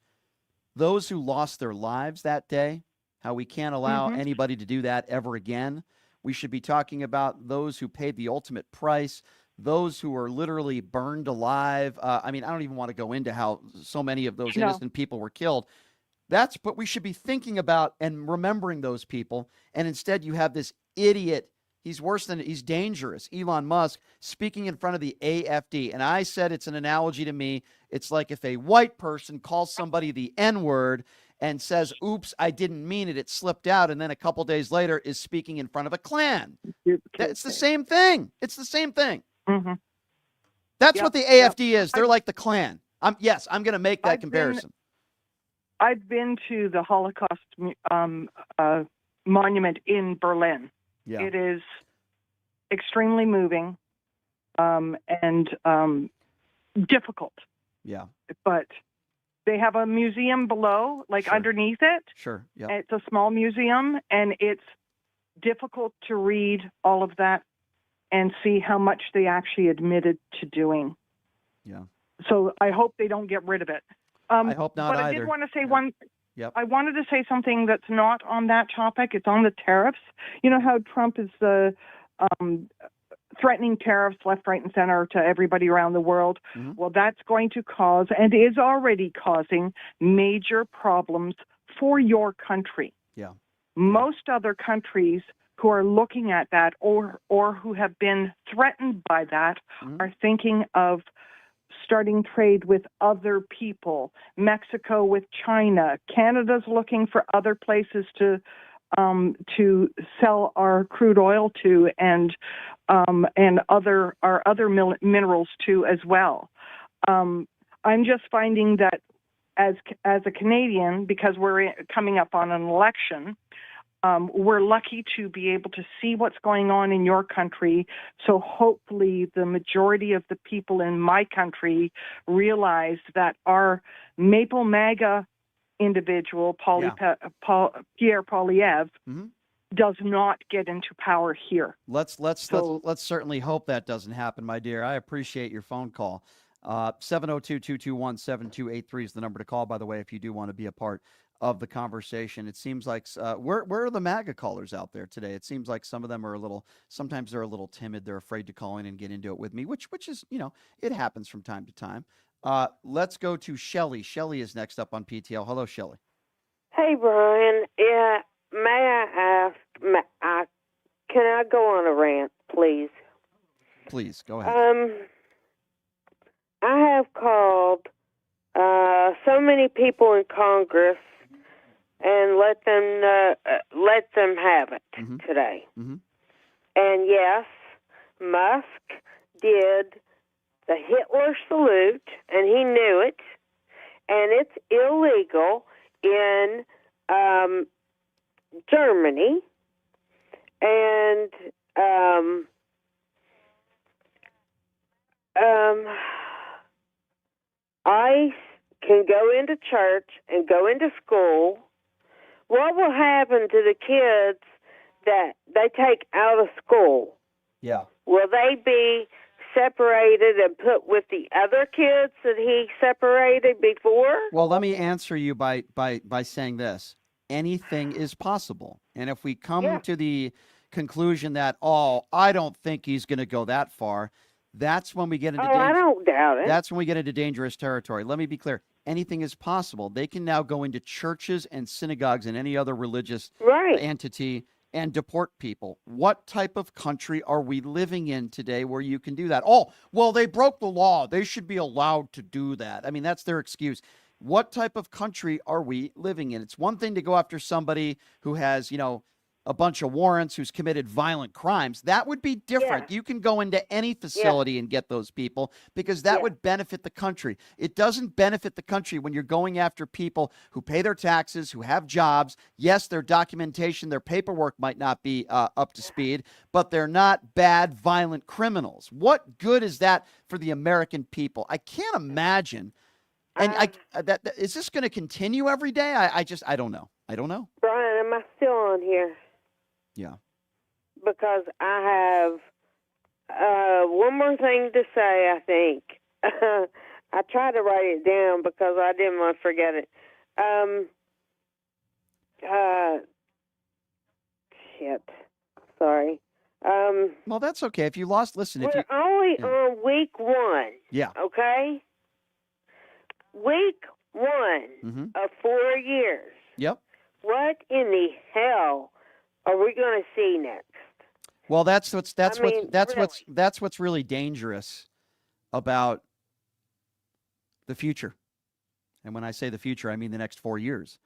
those who lost their lives that day, how we can't allow anybody to do that ever again. We should be talking about those who paid the ultimate price, those who were literally burned alive. I mean, I don't even want to go into how so many of those innocent people were killed. That's what we should be thinking about and remembering those people. And instead, you have this idiot. He's dangerous. Elon Musk speaking in front of the AFD. And I said it's an analogy to me. It's like if a white person calls somebody the N-word and says, oops, I didn't mean it. It slipped out. And then a couple days later is speaking in front of a Klan. It's the same thing. It's the same thing. That's what the AFD is. They're like the Klan. I'm going to make that comparison. I've been to the Holocaust monument in Berlin. Yeah. It is extremely moving and difficult. Yeah. But they have a museum below, underneath it. Sure. Yeah. It's a small museum, and it's difficult to read all of that and see how much they actually admitted to doing. Yeah. So I hope they don't get rid of it. I hope not but either. I did want to say Yep. I wanted to say something that's not on that topic. It's on the tariffs. You know how Trump is threatening tariffs left, right, and center to everybody around the world? Well, that's going to cause, and is already causing, major problems for your country. Yeah. Most other countries who are looking at that or who have been threatened by that are thinking of starting trade with other people. Mexico with China. Canada's looking for other places to sell our crude oil to and our other minerals to as well. I'm just finding that as a Canadian, because we're coming up on an election, we're lucky to be able to see what's going on in your country. So hopefully the majority of the people in my country realize that our Maple MAGA individual, Pierre Poilievre, does not get into power here. Let's certainly hope that doesn't happen, my dear. I appreciate your phone call. 702-221-7283 is the number to call, by the way, if you do want to be a part of the conversation. It seems like where are the MAGA callers out there today? It seems like some of them are sometimes they're a little timid. They're afraid to call in and get into it with me, which is, it happens from time to time. Let's go to Shelley. Shelley is next up on PTL. Hello, Shelley. Hey, Brian. Yeah, may I ask, can I go on a rant, please? Please, go ahead. I have called so many people in Congress and let them have it today. And yes, Musk did the Hitler salute, and he knew it, and it's illegal in Germany, and I can go into church and go into school. What will happen to the kids that they take out of school? Yeah. Will they be separated and put with the other kids that he separated before? Well, let me answer you by saying this. Anything is possible. And if we come to the conclusion that, I don't think he's going to go that far, that's when we get into I don't doubt it. That's when we get into dangerous territory. Let me be clear. Anything is possible. They can now go into churches and synagogues and any other religious entity and deport people. What type of country are we living in today where you can do that? Well, they broke the law. They should be allowed to do that. I mean, that's their excuse. What type of country are we living in? It's one thing to go after somebody who has, a bunch of warrants, who's committed violent crimes. That would be different. You can go into any facility and get those people because that would benefit the country. It doesn't benefit the country when you're going after people who pay their taxes, who have jobs. Yes, their documentation, their paperwork might not be up to speed, but they're not bad, violent criminals. What good is that for the American people? I can't imagine And is this going to continue every day? I don't know. I don't know. Brian, am I still on here? Yeah. Because I have one more thing to say, I think. I tried to write it down because I didn't want to forget it. Shit. Sorry. Well, that's okay. If you lost, listen. If We're you only on week 1. Yeah. Okay? Week 1 of 4 years. Yep. What in the hell are we going to see next? Well, that's what's really dangerous about the future. And when I say the future, I mean the next 4 years.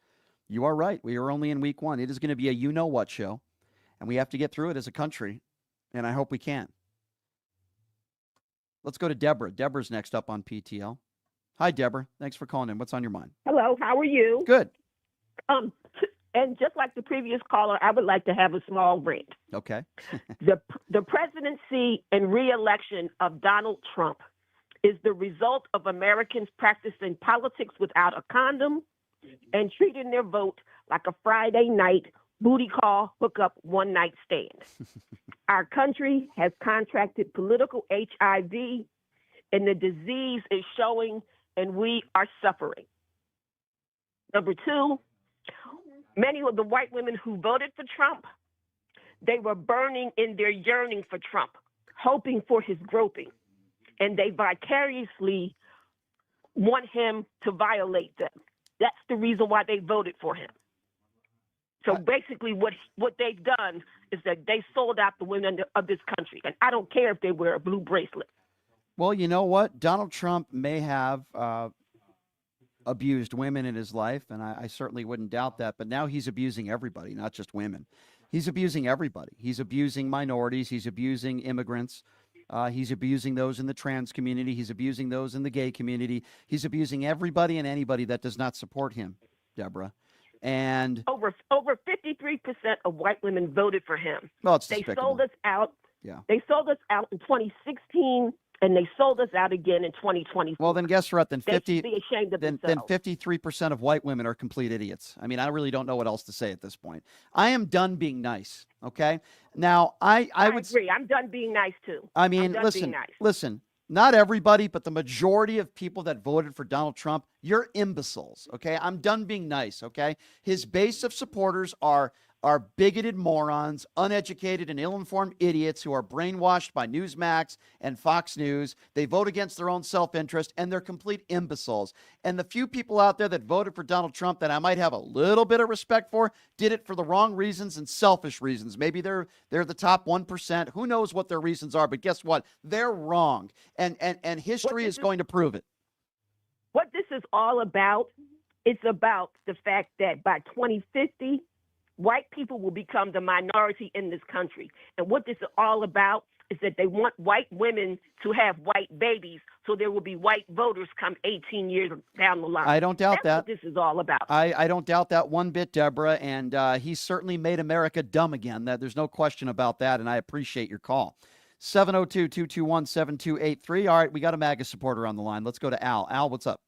You are right. We are only in week 1. It is going to be a you-know-what show, and we have to get through it as a country, and I hope we can. Let's go to Deborah. Deborah's next up on PTL. Hi, Deborah. Thanks for calling in. What's on your mind? Hello, how are you? Good. And just like the previous caller, I would like to have a small rant. Okay. The presidency and re-election of Donald Trump is the result of Americans practicing politics without a condom and treating their vote like a Friday night booty call hookup one night stand. Our country has contracted political HIV, and the disease is showing, and we are suffering. Number 2, many of the white women who voted for Trump, they were burning in their yearning for Trump, hoping for his groping, and they vicariously want him to violate them. That's the reason why they voted for him. So basically what they've done is that they sold out the women of this country, and I don't care if they wear a blue bracelet. Well, you know what? Donald Trump may have abused women in his life, and I certainly wouldn't doubt that. But now he's abusing everybody, not just women. He's abusing everybody. He's abusing minorities. He's abusing immigrants. He's abusing those in the trans community. He's abusing those in the gay community. He's abusing everybody and anybody that does not support him, Deborah. And over 53% of white women voted for him. Well, it's they despicable. sold us out. Yeah. They sold us out in 2016, and they sold us out again in 2020. Well, then guess what? Then They should be ashamed of then themselves. 53% of white women are complete idiots. I mean, I really don't know what else to say at this point. I am done being nice. Okay. Now, I would agree. I'm done being nice too. I mean, I'm done listen, being nice. listen, not everybody, but the majority of people that voted for Donald Trump, you're imbeciles, okay? I'm done being nice, okay? His base of supporters are bigoted morons, uneducated and ill-informed idiots who are brainwashed by Newsmax and Fox News. They vote against their own self-interest, and they're complete imbeciles. And the few people out there that voted for Donald Trump that I might have a little bit of respect for did it for the wrong reasons and selfish reasons. Maybe they're the top 1%. Who knows what their reasons are? But guess what? They're wrong, and history is going to prove it. What this is all about, it's about the fact that by 2050, white people will become the minority in this country. And what this is all about is that they want white women to have white babies so there will be white voters come 18 years down the line. I don't doubt That's that. what this is all about. I don't doubt that one bit, Deborah, and he certainly made America dumb again. There's no question about that, and I appreciate your call. 702-221-7283. All right, we got a MAGA supporter on the line. Let's go to Al. Al, what's up?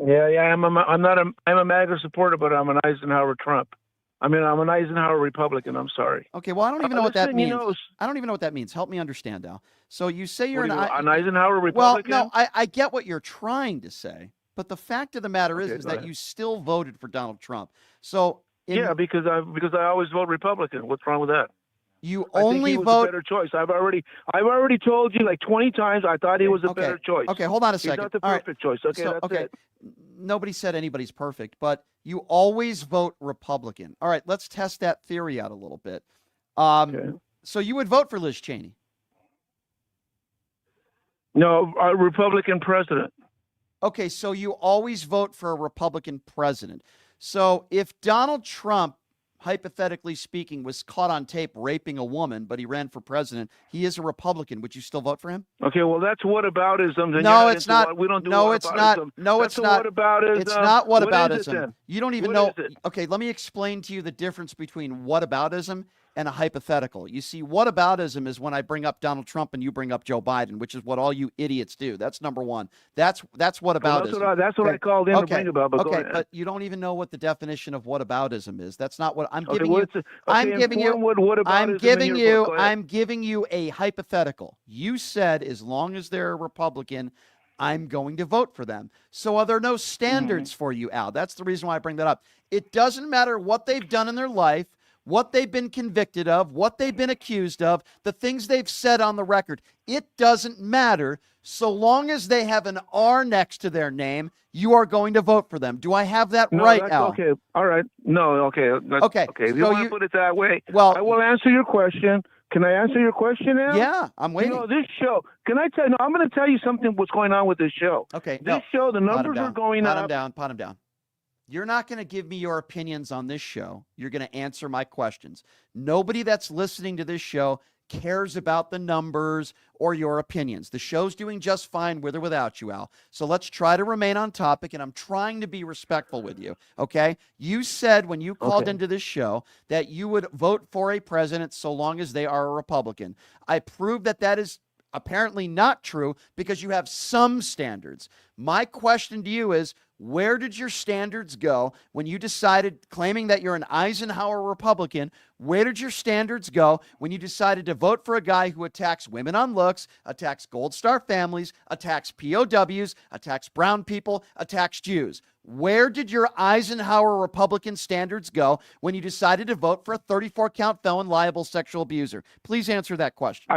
Yeah, I'm a MAGA supporter, but I'm an Eisenhower Trump. I'm an Eisenhower Republican. I'm sorry. Okay, well, I don't even know what that Listen, means. you know- I don't even know what that means. Help me understand, Al. So you say you're What an are you, an Eisenhower Republican? Well, no, I get what you're trying to say, but the fact of the matter is Okay, go that ahead. you still voted for Donald Trump. So Yeah, because I always vote Republican. What's wrong with that? you I think only he was vote. a better choice. I've already told you like 20 times I thought he was a better choice. Okay, hold on a He's second. not the All right. perfect choice. Okay, So, that's okay. it. Nobody said anybody's perfect, but you always vote Republican. All right, let's test that theory out a little bit. So you would vote for Liz Cheney? No, a Republican president. Okay, so you always vote for a Republican president. So if Donald Trump, hypothetically speaking, was caught on tape raping a woman, but he ran for president, he is a Republican. Would you still vote for him? Okay, well that's whataboutism. Then No, you're it's into not. what- We don't do No, it's not. whataboutism. No, That's it's a not. whataboutism. It's not What is it whataboutism. then? You don't even What know. is it? Okay, let me explain to you the difference between whataboutism and a hypothetical. You see, whataboutism is when I bring up Donald Trump and you bring up Joe Biden, which is what all you idiots do. That's number one. That's whataboutism. That's what I called in to bring about. But okay, but you don't even know what the definition of whataboutism is. That's not what I'm Okay, giving you. what's the- I'm okay, giving you. inform what whataboutism I'm in giving your you. book. Go ahead. I'm giving you a hypothetical. You said as long as they're a Republican, I'm going to vote for them. So are there no standards for you, Al? That's the reason why I bring that up. It doesn't matter what they've done in their life, what they've been convicted of, what they've been accused of, the things they've said on the record. It doesn't matter. So long as they have an R next to their name, you are going to vote for them. Do I have that No, right, that's Al? okay. All right. No, okay. Okay, Okay. If so you want you- to put it that way, Well- I will answer your question. Can I answer your question now? Yeah, I'm waiting. You know, this show, can I tell you? No, I'm going to tell you something what's going on with this show. Okay, This no. show, the Pot 'em numbers are down. going Pot 'em up. down. Pot 'em down. You're not going to give me your opinions on this show. You're going to answer my questions. Nobody that's listening to this show cares about the numbers or your opinions. The show's doing just fine with or without you, Al. So let's try to remain on topic, and I'm trying to be respectful with you, okay? You said when you called Okay. into this show that you would vote for a president so long as they are a Republican. I proved that that is apparently not true because you have some standards. My question to you is, where did your standards go when you decided, claiming that you're an Eisenhower Republican, where did your standards go when you decided to vote for a guy who attacks women on looks, attacks Gold Star families, attacks POWs, attacks brown people, attacks Jews? Where did your Eisenhower Republican standards go when you decided to vote for a 34-count felon liable sexual abuser? Please answer that question.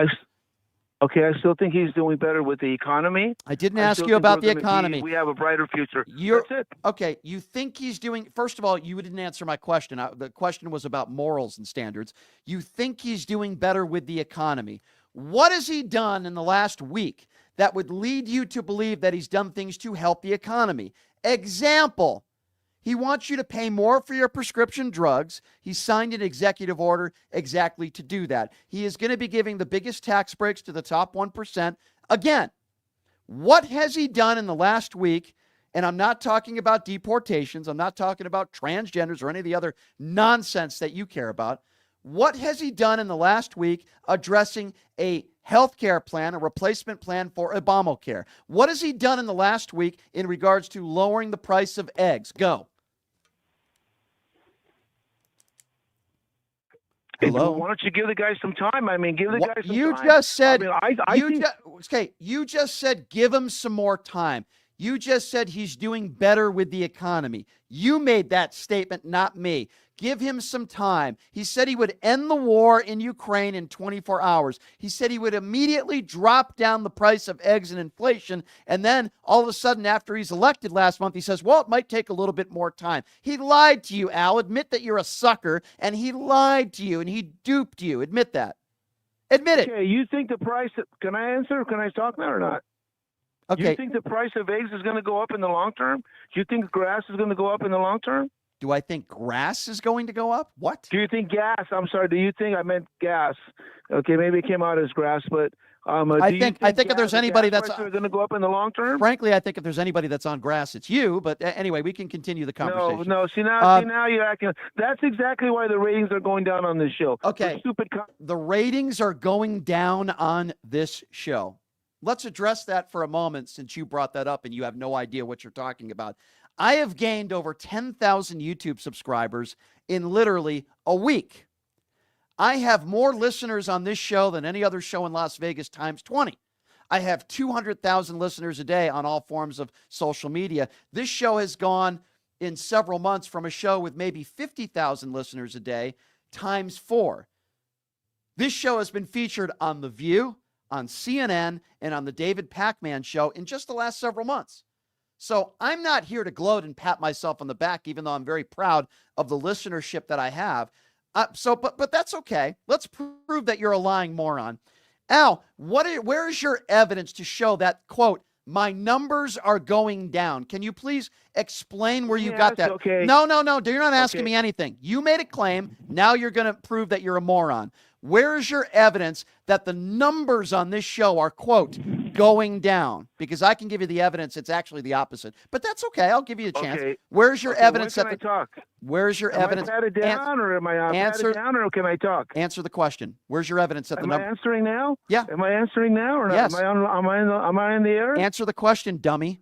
Okay, I still think he's doing better with the economy. I didn't I ask still you think about we're the gonna be- economy. we have a brighter future. You're, That's it. Okay, you think he's doing, first of all, you didn't answer my question. The question was about morals and standards. You think he's doing better with the economy. What has he done in the last week that would lead you to believe that he's done things to help the economy? Example, he wants you to pay more for your prescription drugs. He signed an executive order exactly to do that. He is going to be giving the biggest tax breaks to the top 1%. Again, what has he done in the last week? And I'm not talking about deportations. I'm not talking about transgenders or any of the other nonsense that you care about. What has he done in the last week addressing a health care plan, a replacement plan for Obamacare? What has he done in the last week in regards to lowering the price of eggs? Go. Hello? Why don't you give the guy some time? I mean, give the guy some You time. just said, I mean, I think- you just said give him some more time. You just said he's doing better with the economy. You made that statement, not me. Give him some time. He said he would end the war in Ukraine in 24 hours. He said he would immediately drop down the price of eggs and inflation. And then all of a sudden, after he's elected last month, he says, well, it might take a little bit more time. He lied to you, Al. Admit that you're a sucker. And he lied to you and he duped you. Admit that. Admit it. Okay, you think the price? Can I answer? Can I talk now or not? Okay. You think the price of eggs is going to go up in the long term? Do you think grass is going to go up in the long term? Do I think grass is going to go up? What? Do you think gas? I'm sorry. Do you think I meant gas? Okay, maybe it came out as grass, but I think if there's anybody that's going to go up in the long term. Frankly, I think if there's anybody that's on grass, it's you. But anyway, we can continue the conversation. No. See now you're acting. That's exactly why the ratings are going down on this show. Okay. The stupid. The ratings are going down on this show. Let's address that for a moment since you brought that up and you have no idea what you're talking about. I have gained over 10,000 YouTube subscribers in literally a week. I have more listeners on this show than any other show in Las Vegas times 20. I have 200,000 listeners a day on all forms of social media. This show has gone in several months from a show with maybe 50,000 listeners a day times 4. This show has been featured on The View, on CNN, and on the David Pakman Show in just the last several months. So I'm not here to gloat and pat myself on the back, even though I'm very proud of the listenership that I have. But that's okay. Let's prove that you're a lying moron. Al, where is your evidence to show that, quote, my numbers are going down? Can you please explain where you got that? Okay. No. You're not asking me anything. You made a claim. Now you're going to prove that you're a moron. Where is your evidence that the numbers on this show are, quote, going down, because I can give you the evidence it's actually the opposite. But that's okay. I'll give you a chance. Okay. Where's your Okay, evidence when that can I talk? Where's your Am evidence? I patted down, or am I patted down, or can I talk? Answer the question. Where's your evidence that the Am I number? answering now? Yeah. Am I answering now, or not? Yes. Am I in the air? Answer the question, dummy.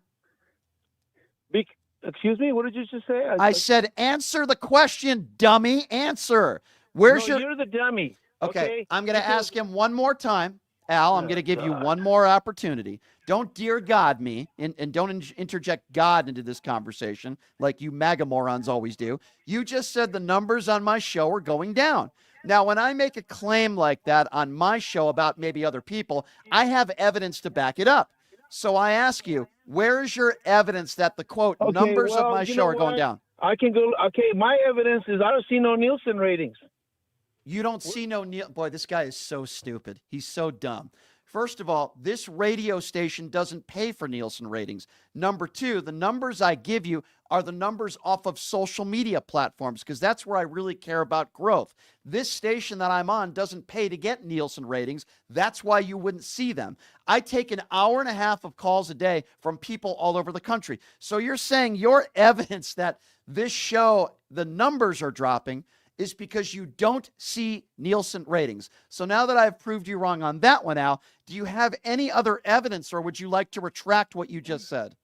Excuse me. What did you just say? I said answer the question, dummy. Answer. Where's No, your? You're the dummy. Okay, I'm going to Because- ask him one more time. Al, I'm going to give you one more opportunity. Don't dear God me, and don't interject God into this conversation like you MAGA morons always do. You just said the numbers on my show are going down. Now, when I make a claim like that on my show about maybe other people, I have evidence to back it up. So I ask you, where is your evidence that the, quote, Okay, numbers of well, my you show know are going what? down? I can go. Okay, my evidence is I don't see no Nielsen ratings. You don't see no boy, this guy is so stupid. He's so dumb. First of all, this radio station doesn't pay for Nielsen ratings. Number two, the numbers I give you are the numbers off of social media platforms, because that's where I really care about growth. This station that I'm on doesn't pay to get Nielsen ratings. That's why you wouldn't see them. I take an hour and a half of calls a day from people all over the country. So you're saying your evidence that this show, the numbers are dropping, is because you don't see Nielsen ratings. So now that I've proved you wrong on that one, Al, do you have any other evidence, or would you like to retract what you just said?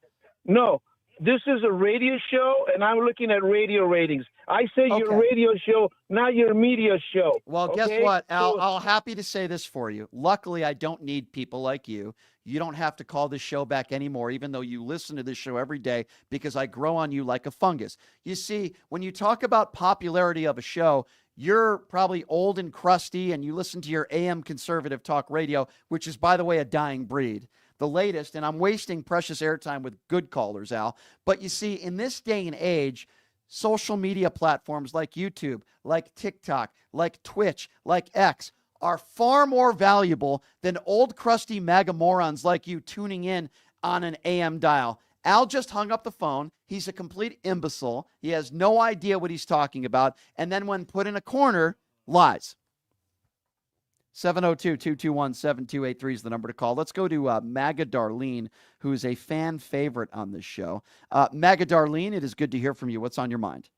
No, this is a radio show, and I'm looking at radio ratings. I say your Okay. radio show, not your media show. Well, guess okay? what, Al? So- I'll happy to say this for you. Luckily, I don't need people like you. You don't have to call this show back anymore, even though you listen to this show every day, because I grow on you like a fungus. You see, when you talk about popularity of a show, you're probably old and crusty, and you listen to your AM conservative talk radio, which is, by the way, a dying breed. The latest, and I'm wasting precious airtime with good callers, Al. But you see, in this day and age, social media platforms like YouTube, like TikTok, like Twitch, like X are far more valuable than old crusty MAGA morons like you tuning in on an AM dial. Al just hung up the phone. He's a complete imbecile. He has no idea what he's talking about. And then when put in a corner, lies. 702-221-7283 is the number to call. Let's go to MAGA Darlene, who is a fan favorite on this show. MAGA Darlene, it is good to hear from you. What's on your mind?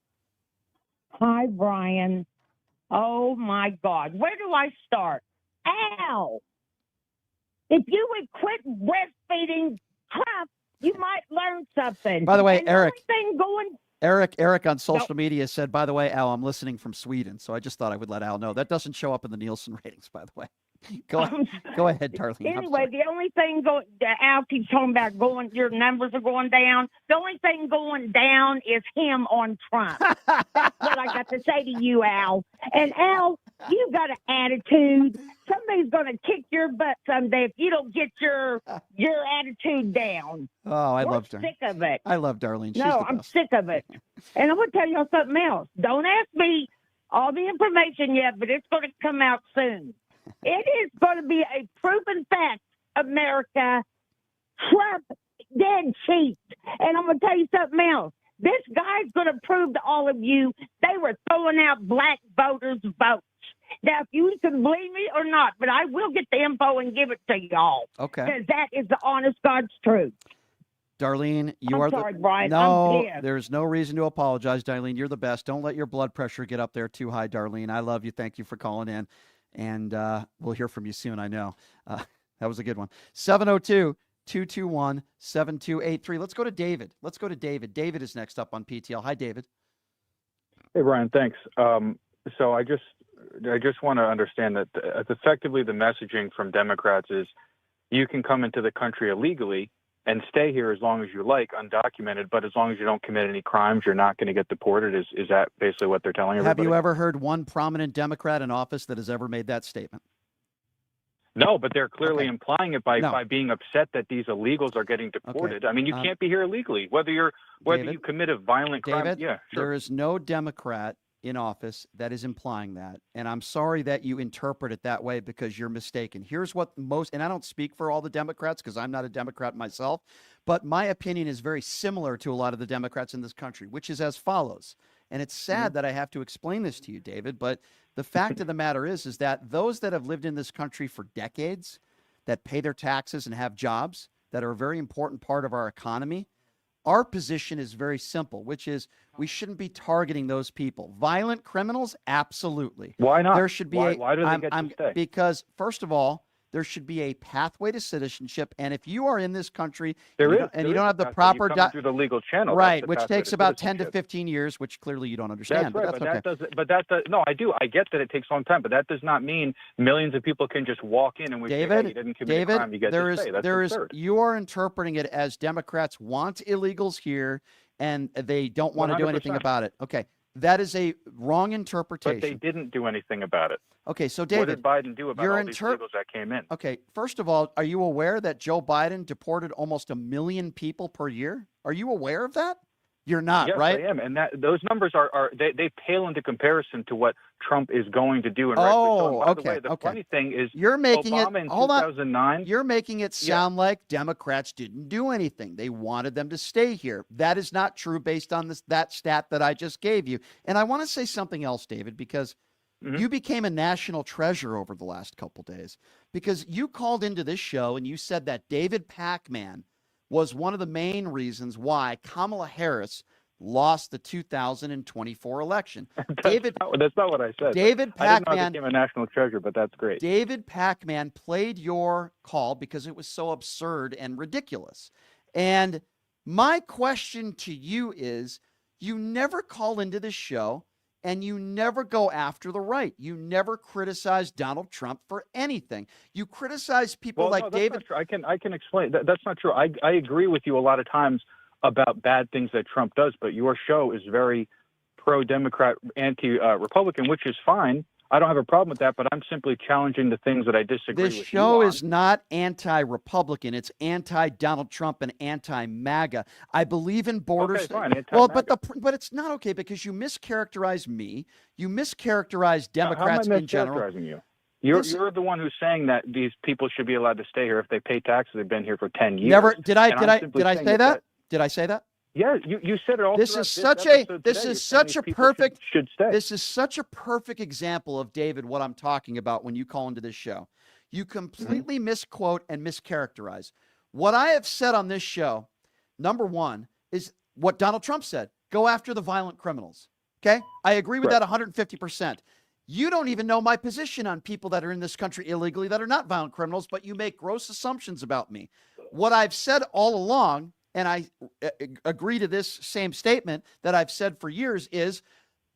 Hi, Brian. Oh, my God. Where do I start? Al, if you would quit breastfeeding Trump, you might learn something. By the way, And Eric. The only thing going Eric on social media said, by the way, Al, I'm listening from Sweden. So I just thought I would let Al know. That doesn't show up in the Nielsen ratings, by the way. Go ahead, Darlene. I'm Anyway, the only thing Al keeps talking about your numbers are going down. The only thing going down is him on Trump. That's what I got to say to you, Al. And Al, you got an attitude. Somebody's going to kick your butt someday if you don't get your attitude down. Oh, I We're love Darlene. sick of it. I love Darlene. She's No, the I'm best. sick of it. And I'm going to tell y'all something else. Don't ask me all the information yet, but it's going to come out soon. It is going to be a proven fact, America. Trump dead cheat. And I'm going to tell you something else. This guy's going to prove to all of you they were throwing out black voters' votes. Now, if you can believe me or not, but I will get the info and give it to y'all. Okay. Because that is the honest God's truth. Darlene, you I'm are sorry, the Brian. No, I'm pissed. there's no reason to apologize, Darlene. You're the best. Don't let your blood pressure get up there too high, Darlene. I love you. Thank you for calling in. And we'll hear from you soon, I know. That was a good one. 702-221-7283. Let's go to David. David. David is next up on PTL. Hi, David. Hey, Brian, thanks. So I just want to understand that effectively the messaging from Democrats is you can come into the country illegally and stay here as long as you like, undocumented, but as long as you don't commit any crimes, you're not going to get deported. Is that basically what they're telling everybody? Have you ever heard one prominent Democrat in office that has ever made that statement? No, but they're clearly implying it by No. being upset that these illegals are getting deported. I mean, you can't be here illegally, whether David? you commit a violent crime. David, Yeah, sure. there is no Democrat in office that is implying that. And I'm sorry that you interpret it that way because you're mistaken. Here's what and I don't speak for all the Democrats because I'm not a Democrat myself, but my opinion is very similar to a lot of the Democrats in this country, which is as follows. And it's sad that I have to explain this to you, David, but the fact of the matter is that those that have lived in this country for decades, that pay their taxes and have jobs that are a very important part of our economy, our position is very simple, which is we shouldn't be targeting those people. Violent criminals, absolutely. Why not? There should be Why do they get to stay? Because first of all, there should be a pathway to citizenship, and if you are in this country There is, and you there don't is have the a pathway. proper You come through the legal channel, that's right, the which pathway takes to about 10 to citizenship. 15 years, which clearly you don't understand. That's right, but that's okay. But that does. No, I do. I get that it takes a long time, but that does not mean millions of people can just walk in and we say, hey, you didn't commit a crime, you get to stay. That's absurd. You are interpreting it as Democrats want illegals here and they don't want to do anything 100%. about it. Okay, that is a wrong interpretation. But they didn't do anything about it. Okay, so What David, did Biden do about all these illegals that came in? Okay, first of all, are you aware that Joe Biden deported almost 1 million people per year? Are you aware of that? You're not, Yes, right? I am, and those numbers they pale into comparison to what Trump is going to do. And rightfully so. And by the way, the funny thing is, You're making Obama it. in Hold on. 2009. You're making it sound like Democrats didn't do anything. They wanted them to stay here. That is not true based on that stat that I just gave you. And I want to say something else, David, because you became a national treasure over the last couple days because you called into this show and you said that David Pacman was one of the main reasons why Kamala Harris lost the 2024 election. That's not what I said. David I didn't know I Pacman became a national treasure, but that's great. David Pacman played your call because it was so absurd and ridiculous. And my question to you is, you never call into this show and you never go after the right. You never criticize Donald Trump for anything. You criticize people like no, that's David. not true. I can explain. That's not true. I agree with you a lot of times about bad things that Trump does, but your show is very pro-Democrat, anti-Republican, which is fine. I don't have a problem with that, but I'm simply challenging the things that I disagree with. This show is not anti-Republican. It's anti-Donald Trump and anti-MAGA. I believe in borders. Okay, fine, well, but it's not okay because you mischaracterize me. You mischaracterize Democrats How am I in general. mischaracterizing you? You're the one who's saying that these people should be allowed to stay here if they pay taxes. They've been here for 10 years. Never did I And did I'm I simply did I saying say that? Did I say that? Yeah, you said it all. This throughout is such a episode this today. is You're saying such a these people perfect should stay. This is such a perfect example of David what I'm talking about when you call into this show. You completely misquote and mischaracterize. What I have said on this show, number one, is what Donald Trump said. Go after the violent criminals. Okay? I agree with that 150%. You don't even know my position on people that are in this country illegally that are not violent criminals, but you make gross assumptions about me. What I've said all along, and I agree to this same statement that I've said for years, is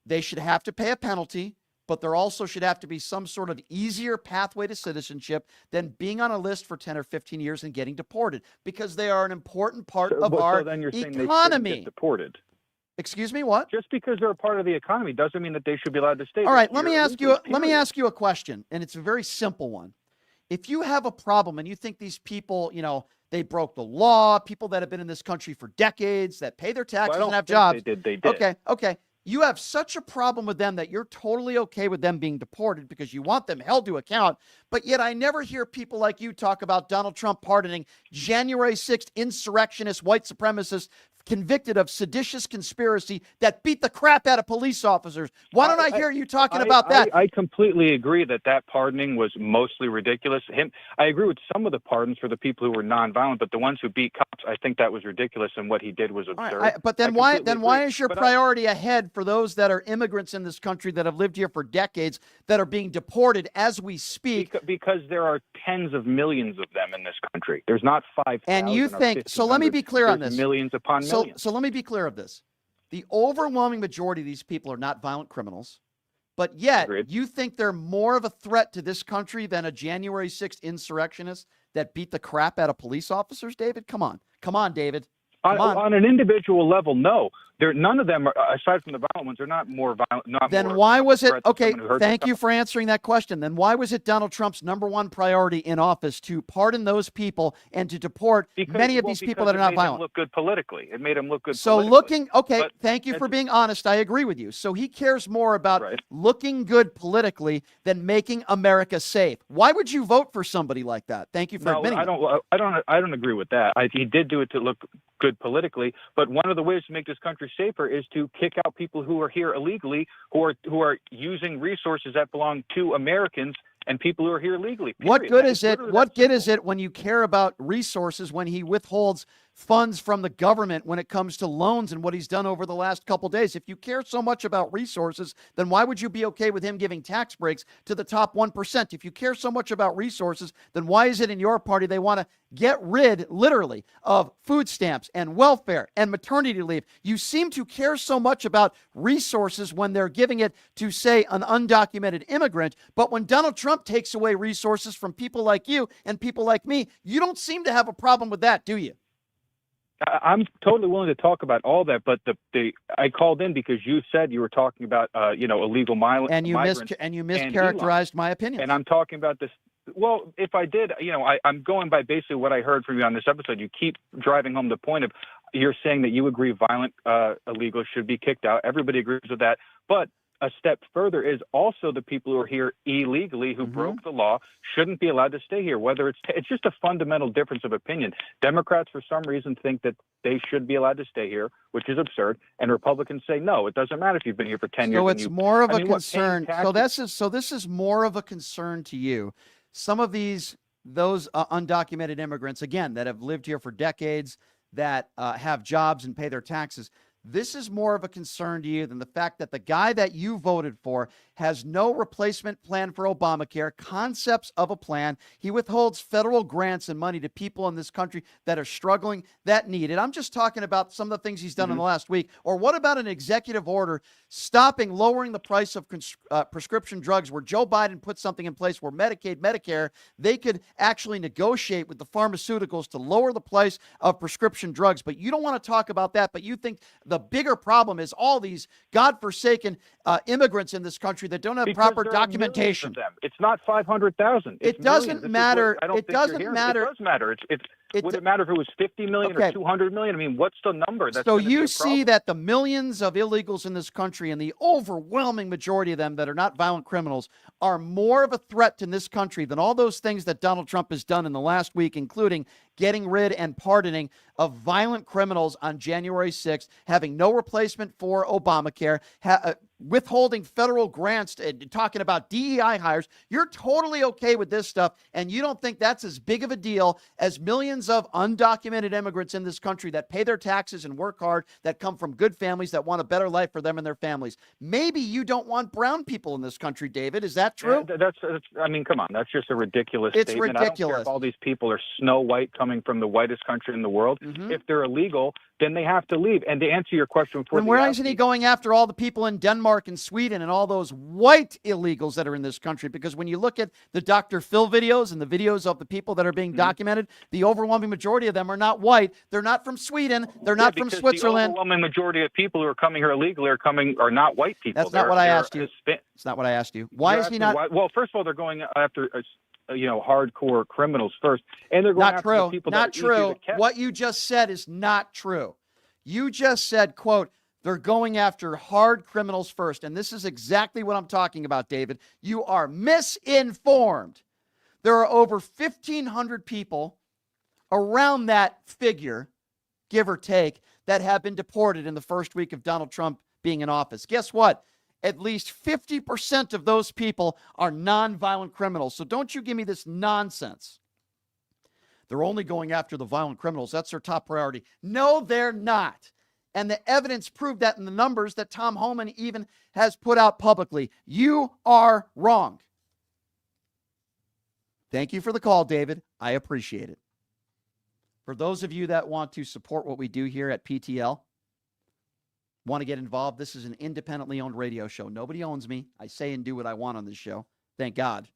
they should have to pay a penalty, but there also should have to be some sort of easier pathway to citizenship than being on a list for 10 or 15 years and getting deported, because they are an important part of our so then you're saying they shouldn't economy. get deported. Excuse me, what? Just because they're a part of the economy doesn't mean that they should be allowed to stay. All right, let here me ask you. illegally, Let me period. ask you a question, and it's a very simple one. If you have a problem and you think these people, they broke the law, people that have been in this country for decades, that pay their taxes don't and have think jobs. they did. They did. Okay. You have such a problem with them that you're totally okay with them being deported because you want them held to account. But yet I never hear people like you talk about Donald Trump pardoning January 6th insurrectionists, white supremacists, convicted of seditious conspiracy that beat the crap out of police officers. Why don't I hear you talking about that? I completely agree that pardoning was mostly ridiculous. I agree with some of the pardons for the people who were nonviolent, but the ones who beat cops, I think that was ridiculous, and what he did was absurd. But then why is your priority ahead for those that are immigrants in this country that have lived here for decades that are being deported as we speak? Because there are tens of millions of them in this country. There's not 5,000. And you think so? Let me be clear on this. Millions upon millions. So let me be clear of this. The overwhelming majority of these people are not violent criminals, but yet you think they're more of a threat to this country than a January 6th insurrectionist that beat the crap out of police officers, David? Come on, David. On an individual level, no. None of them, aside from the violent ones, are not more violent. Then why was it okay? Thank you for answering that question. Then why was it Donald Trump's number one priority in office to pardon those people and to deport many of these people that are not violent? It made him look good politically. It made him look good. So politically. Thank you for being honest. I agree with you. So he cares more about looking good politically than making America safe. Why would you vote for somebody like that? Thank you for admitting. I don't agree with that. He did do it to look good politically, but one of the ways to make this country safer is to kick out people who are here illegally, who are using resources that belong to Americans and people who are here legally. What period. good That is it? literally What that good is it when you care about resources when he withholds funds from the government when it comes to loans and what he's done over the last couple days? If you care so much about resources, then why would you be okay with him giving tax breaks to the top 1%? If you care so much about resources, then why is it in your party they want to get rid, literally, of food stamps and welfare and maternity leave? You seem to care so much about resources when they're giving it to, say, an undocumented immigrant, but when Donald Trump takes away resources from people like you and people like me, you don't seem to have a problem with that, do you? I'm totally willing to talk about all that, but I called in because you said you were talking about illegal migrants, and you mischaracterized my opinion. And I'm talking about this. Well, if I did, I'm going by basically what I heard from you on this episode. You keep driving home the point of you're saying that you agree violent illegals should be kicked out. Everybody agrees with that, but a step further is also the people who are here illegally, who broke the law, shouldn't be allowed to stay here. Whether it's just a fundamental difference of opinion. Democrats, for some reason, think that they should be allowed to stay here, which is absurd. And Republicans say, no, it doesn't matter if you've been here for 10 years. So it's more of a concern. So this is more of a concern to you. Some of those undocumented immigrants, again, that have lived here for decades, that have jobs and pay their taxes. This is more of a concern to you than the fact that the guy that you voted for has no replacement plan for Obamacare, concepts of a plan. He withholds federal grants and money to people in this country that are struggling, that need it. I'm just talking about some of the things he's done in the last week. Or what about an executive order lowering the price of prescription drugs, where Joe Biden put something in place where Medicaid, Medicare, they could actually negotiate with the pharmaceuticals to lower the price of prescription drugs. But you don't want to talk about that, but you think the bigger problem is all these godforsaken immigrants in this country that don't have proper documentation. Of them. It's not 500,000. It doesn't matter. It doesn't matter. It does matter. Would it matter if it was 50 million or 200 million? I mean, what's the number? So you see that the millions of illegals in this country and the overwhelming majority of them that are not violent criminals are more of a threat to this country than all those things that Donald Trump has done in the last week, including getting rid and pardoning of violent criminals on January 6th, having no replacement for Obamacare, withholding federal grants, talking about DEI hires. You're totally okay with this stuff, and you don't think that's as big of a deal as millions of undocumented immigrants in this country that pay their taxes and work hard, that come from good families, that want a better life for them and their families. Maybe you don't want brown people in this country, David. Is that true? That's I mean, come on. That's just a ridiculous It's statement. I don't care ridiculous. if all these people are Snow White coming from the whitest country in the world. If they're illegal, then they have to leave. And to answer your question before, And why isn't he going after all the people in Denmark and Sweden and all those white illegals that are in this country? Because when you look at the Dr. Phil videos and the videos of the people that are being documented, the overwhelming majority of them are not white. They're not from Sweden. They're not from because Switzerland. The overwhelming majority of people who are coming here illegally are not white people. That's not what I asked you. It's not what I asked you. Why is he not? Well, first of all, they're going after hardcore criminals first, and they're going Not after true. the people Not that are easier true. to catch. What you just said is not true. You just said, quote, they're going after hard criminals first. And this is exactly what I'm talking about, David. You are misinformed. There are over 1,500 people around that figure, give or take, that have been deported in the first week of Donald Trump being in office. Guess what? At least 50% of those people are nonviolent criminals. So don't you give me this nonsense. They're only going after the violent criminals. That's their top priority. No, they're not. And the evidence proved that in the numbers that Tom Homan even has put out publicly. You are wrong. Thank you for the call, David. I appreciate it. For those of you that want to support what we do here at PTL, want to get involved, this is an independently owned radio show. Nobody owns me. I say and do what I want on this show. Thank God.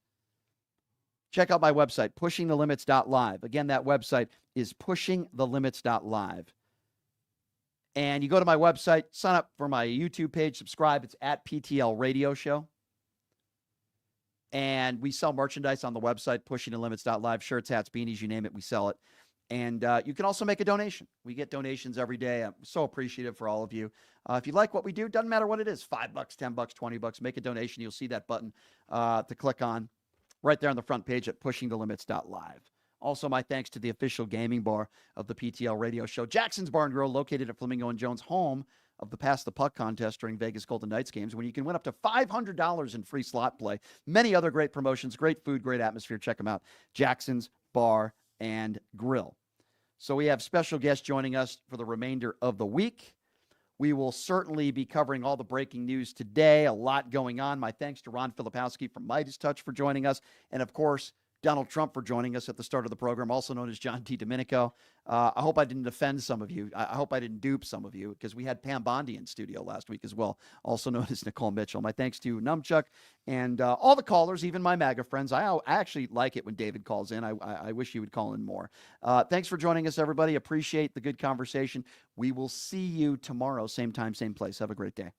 Check out my website, pushingthelimits.live. Again, that website is pushingthelimits.live. And you go to my website, sign up for my YouTube page, subscribe. It's at PTL Radio Show. And we sell merchandise on the website, pushingthelimits.live. Shirts, hats, beanies, you name it, we sell it. And you can also make a donation. We get donations every day. I'm so appreciative for all of you. If you like what we do, doesn't matter what it is, $5, $10, $20, make a donation. You'll see that button to click on right there on the front page at pushingthelimits.live. Also, my thanks to the official gaming bar of the PTL radio show, Jackson's Bar and Grill, located at Flamingo and Jones, home of the Pass the Puck contest during Vegas Golden Knights games, when you can win up to $500 in free slot play. Many other great promotions, great food, great atmosphere. Check them out. Jackson's Bar and Grill. So we have special guests joining us for the remainder of the week. We will certainly be covering all the breaking news today. A lot going on. My thanks to Ron Filipowski from Midas Touch for joining us. And, of course, Donald Trump for joining us at the start of the program, also known as John T. Domenico. I hope I didn't offend some of you. I hope I didn't dupe some of you, because we had Pam Bondi in studio last week as well, also known as Nicole Mitchell. My thanks to Numchuck and all the callers, even my MAGA friends. I actually like it when David calls in. I wish he would call in more. Thanks for joining us, everybody. Appreciate the good conversation. We will see you tomorrow, same time, same place. Have a great day.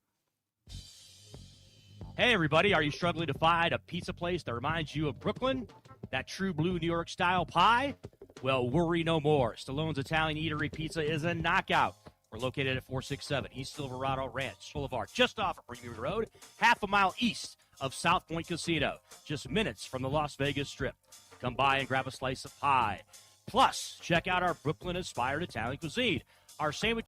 Hey, everybody, are you struggling to find a pizza place that reminds you of Brooklyn? That true blue New York style pie? Well, worry no more. Stallone's Italian Eatery Pizza is a knockout. We're located at 467 East Silverado Ranch Boulevard, just off of Premium Road, half a mile east of South Point Casino, just minutes from the Las Vegas Strip. Come by and grab a slice of pie. Plus, check out our Brooklyn-inspired Italian cuisine. Our sandwich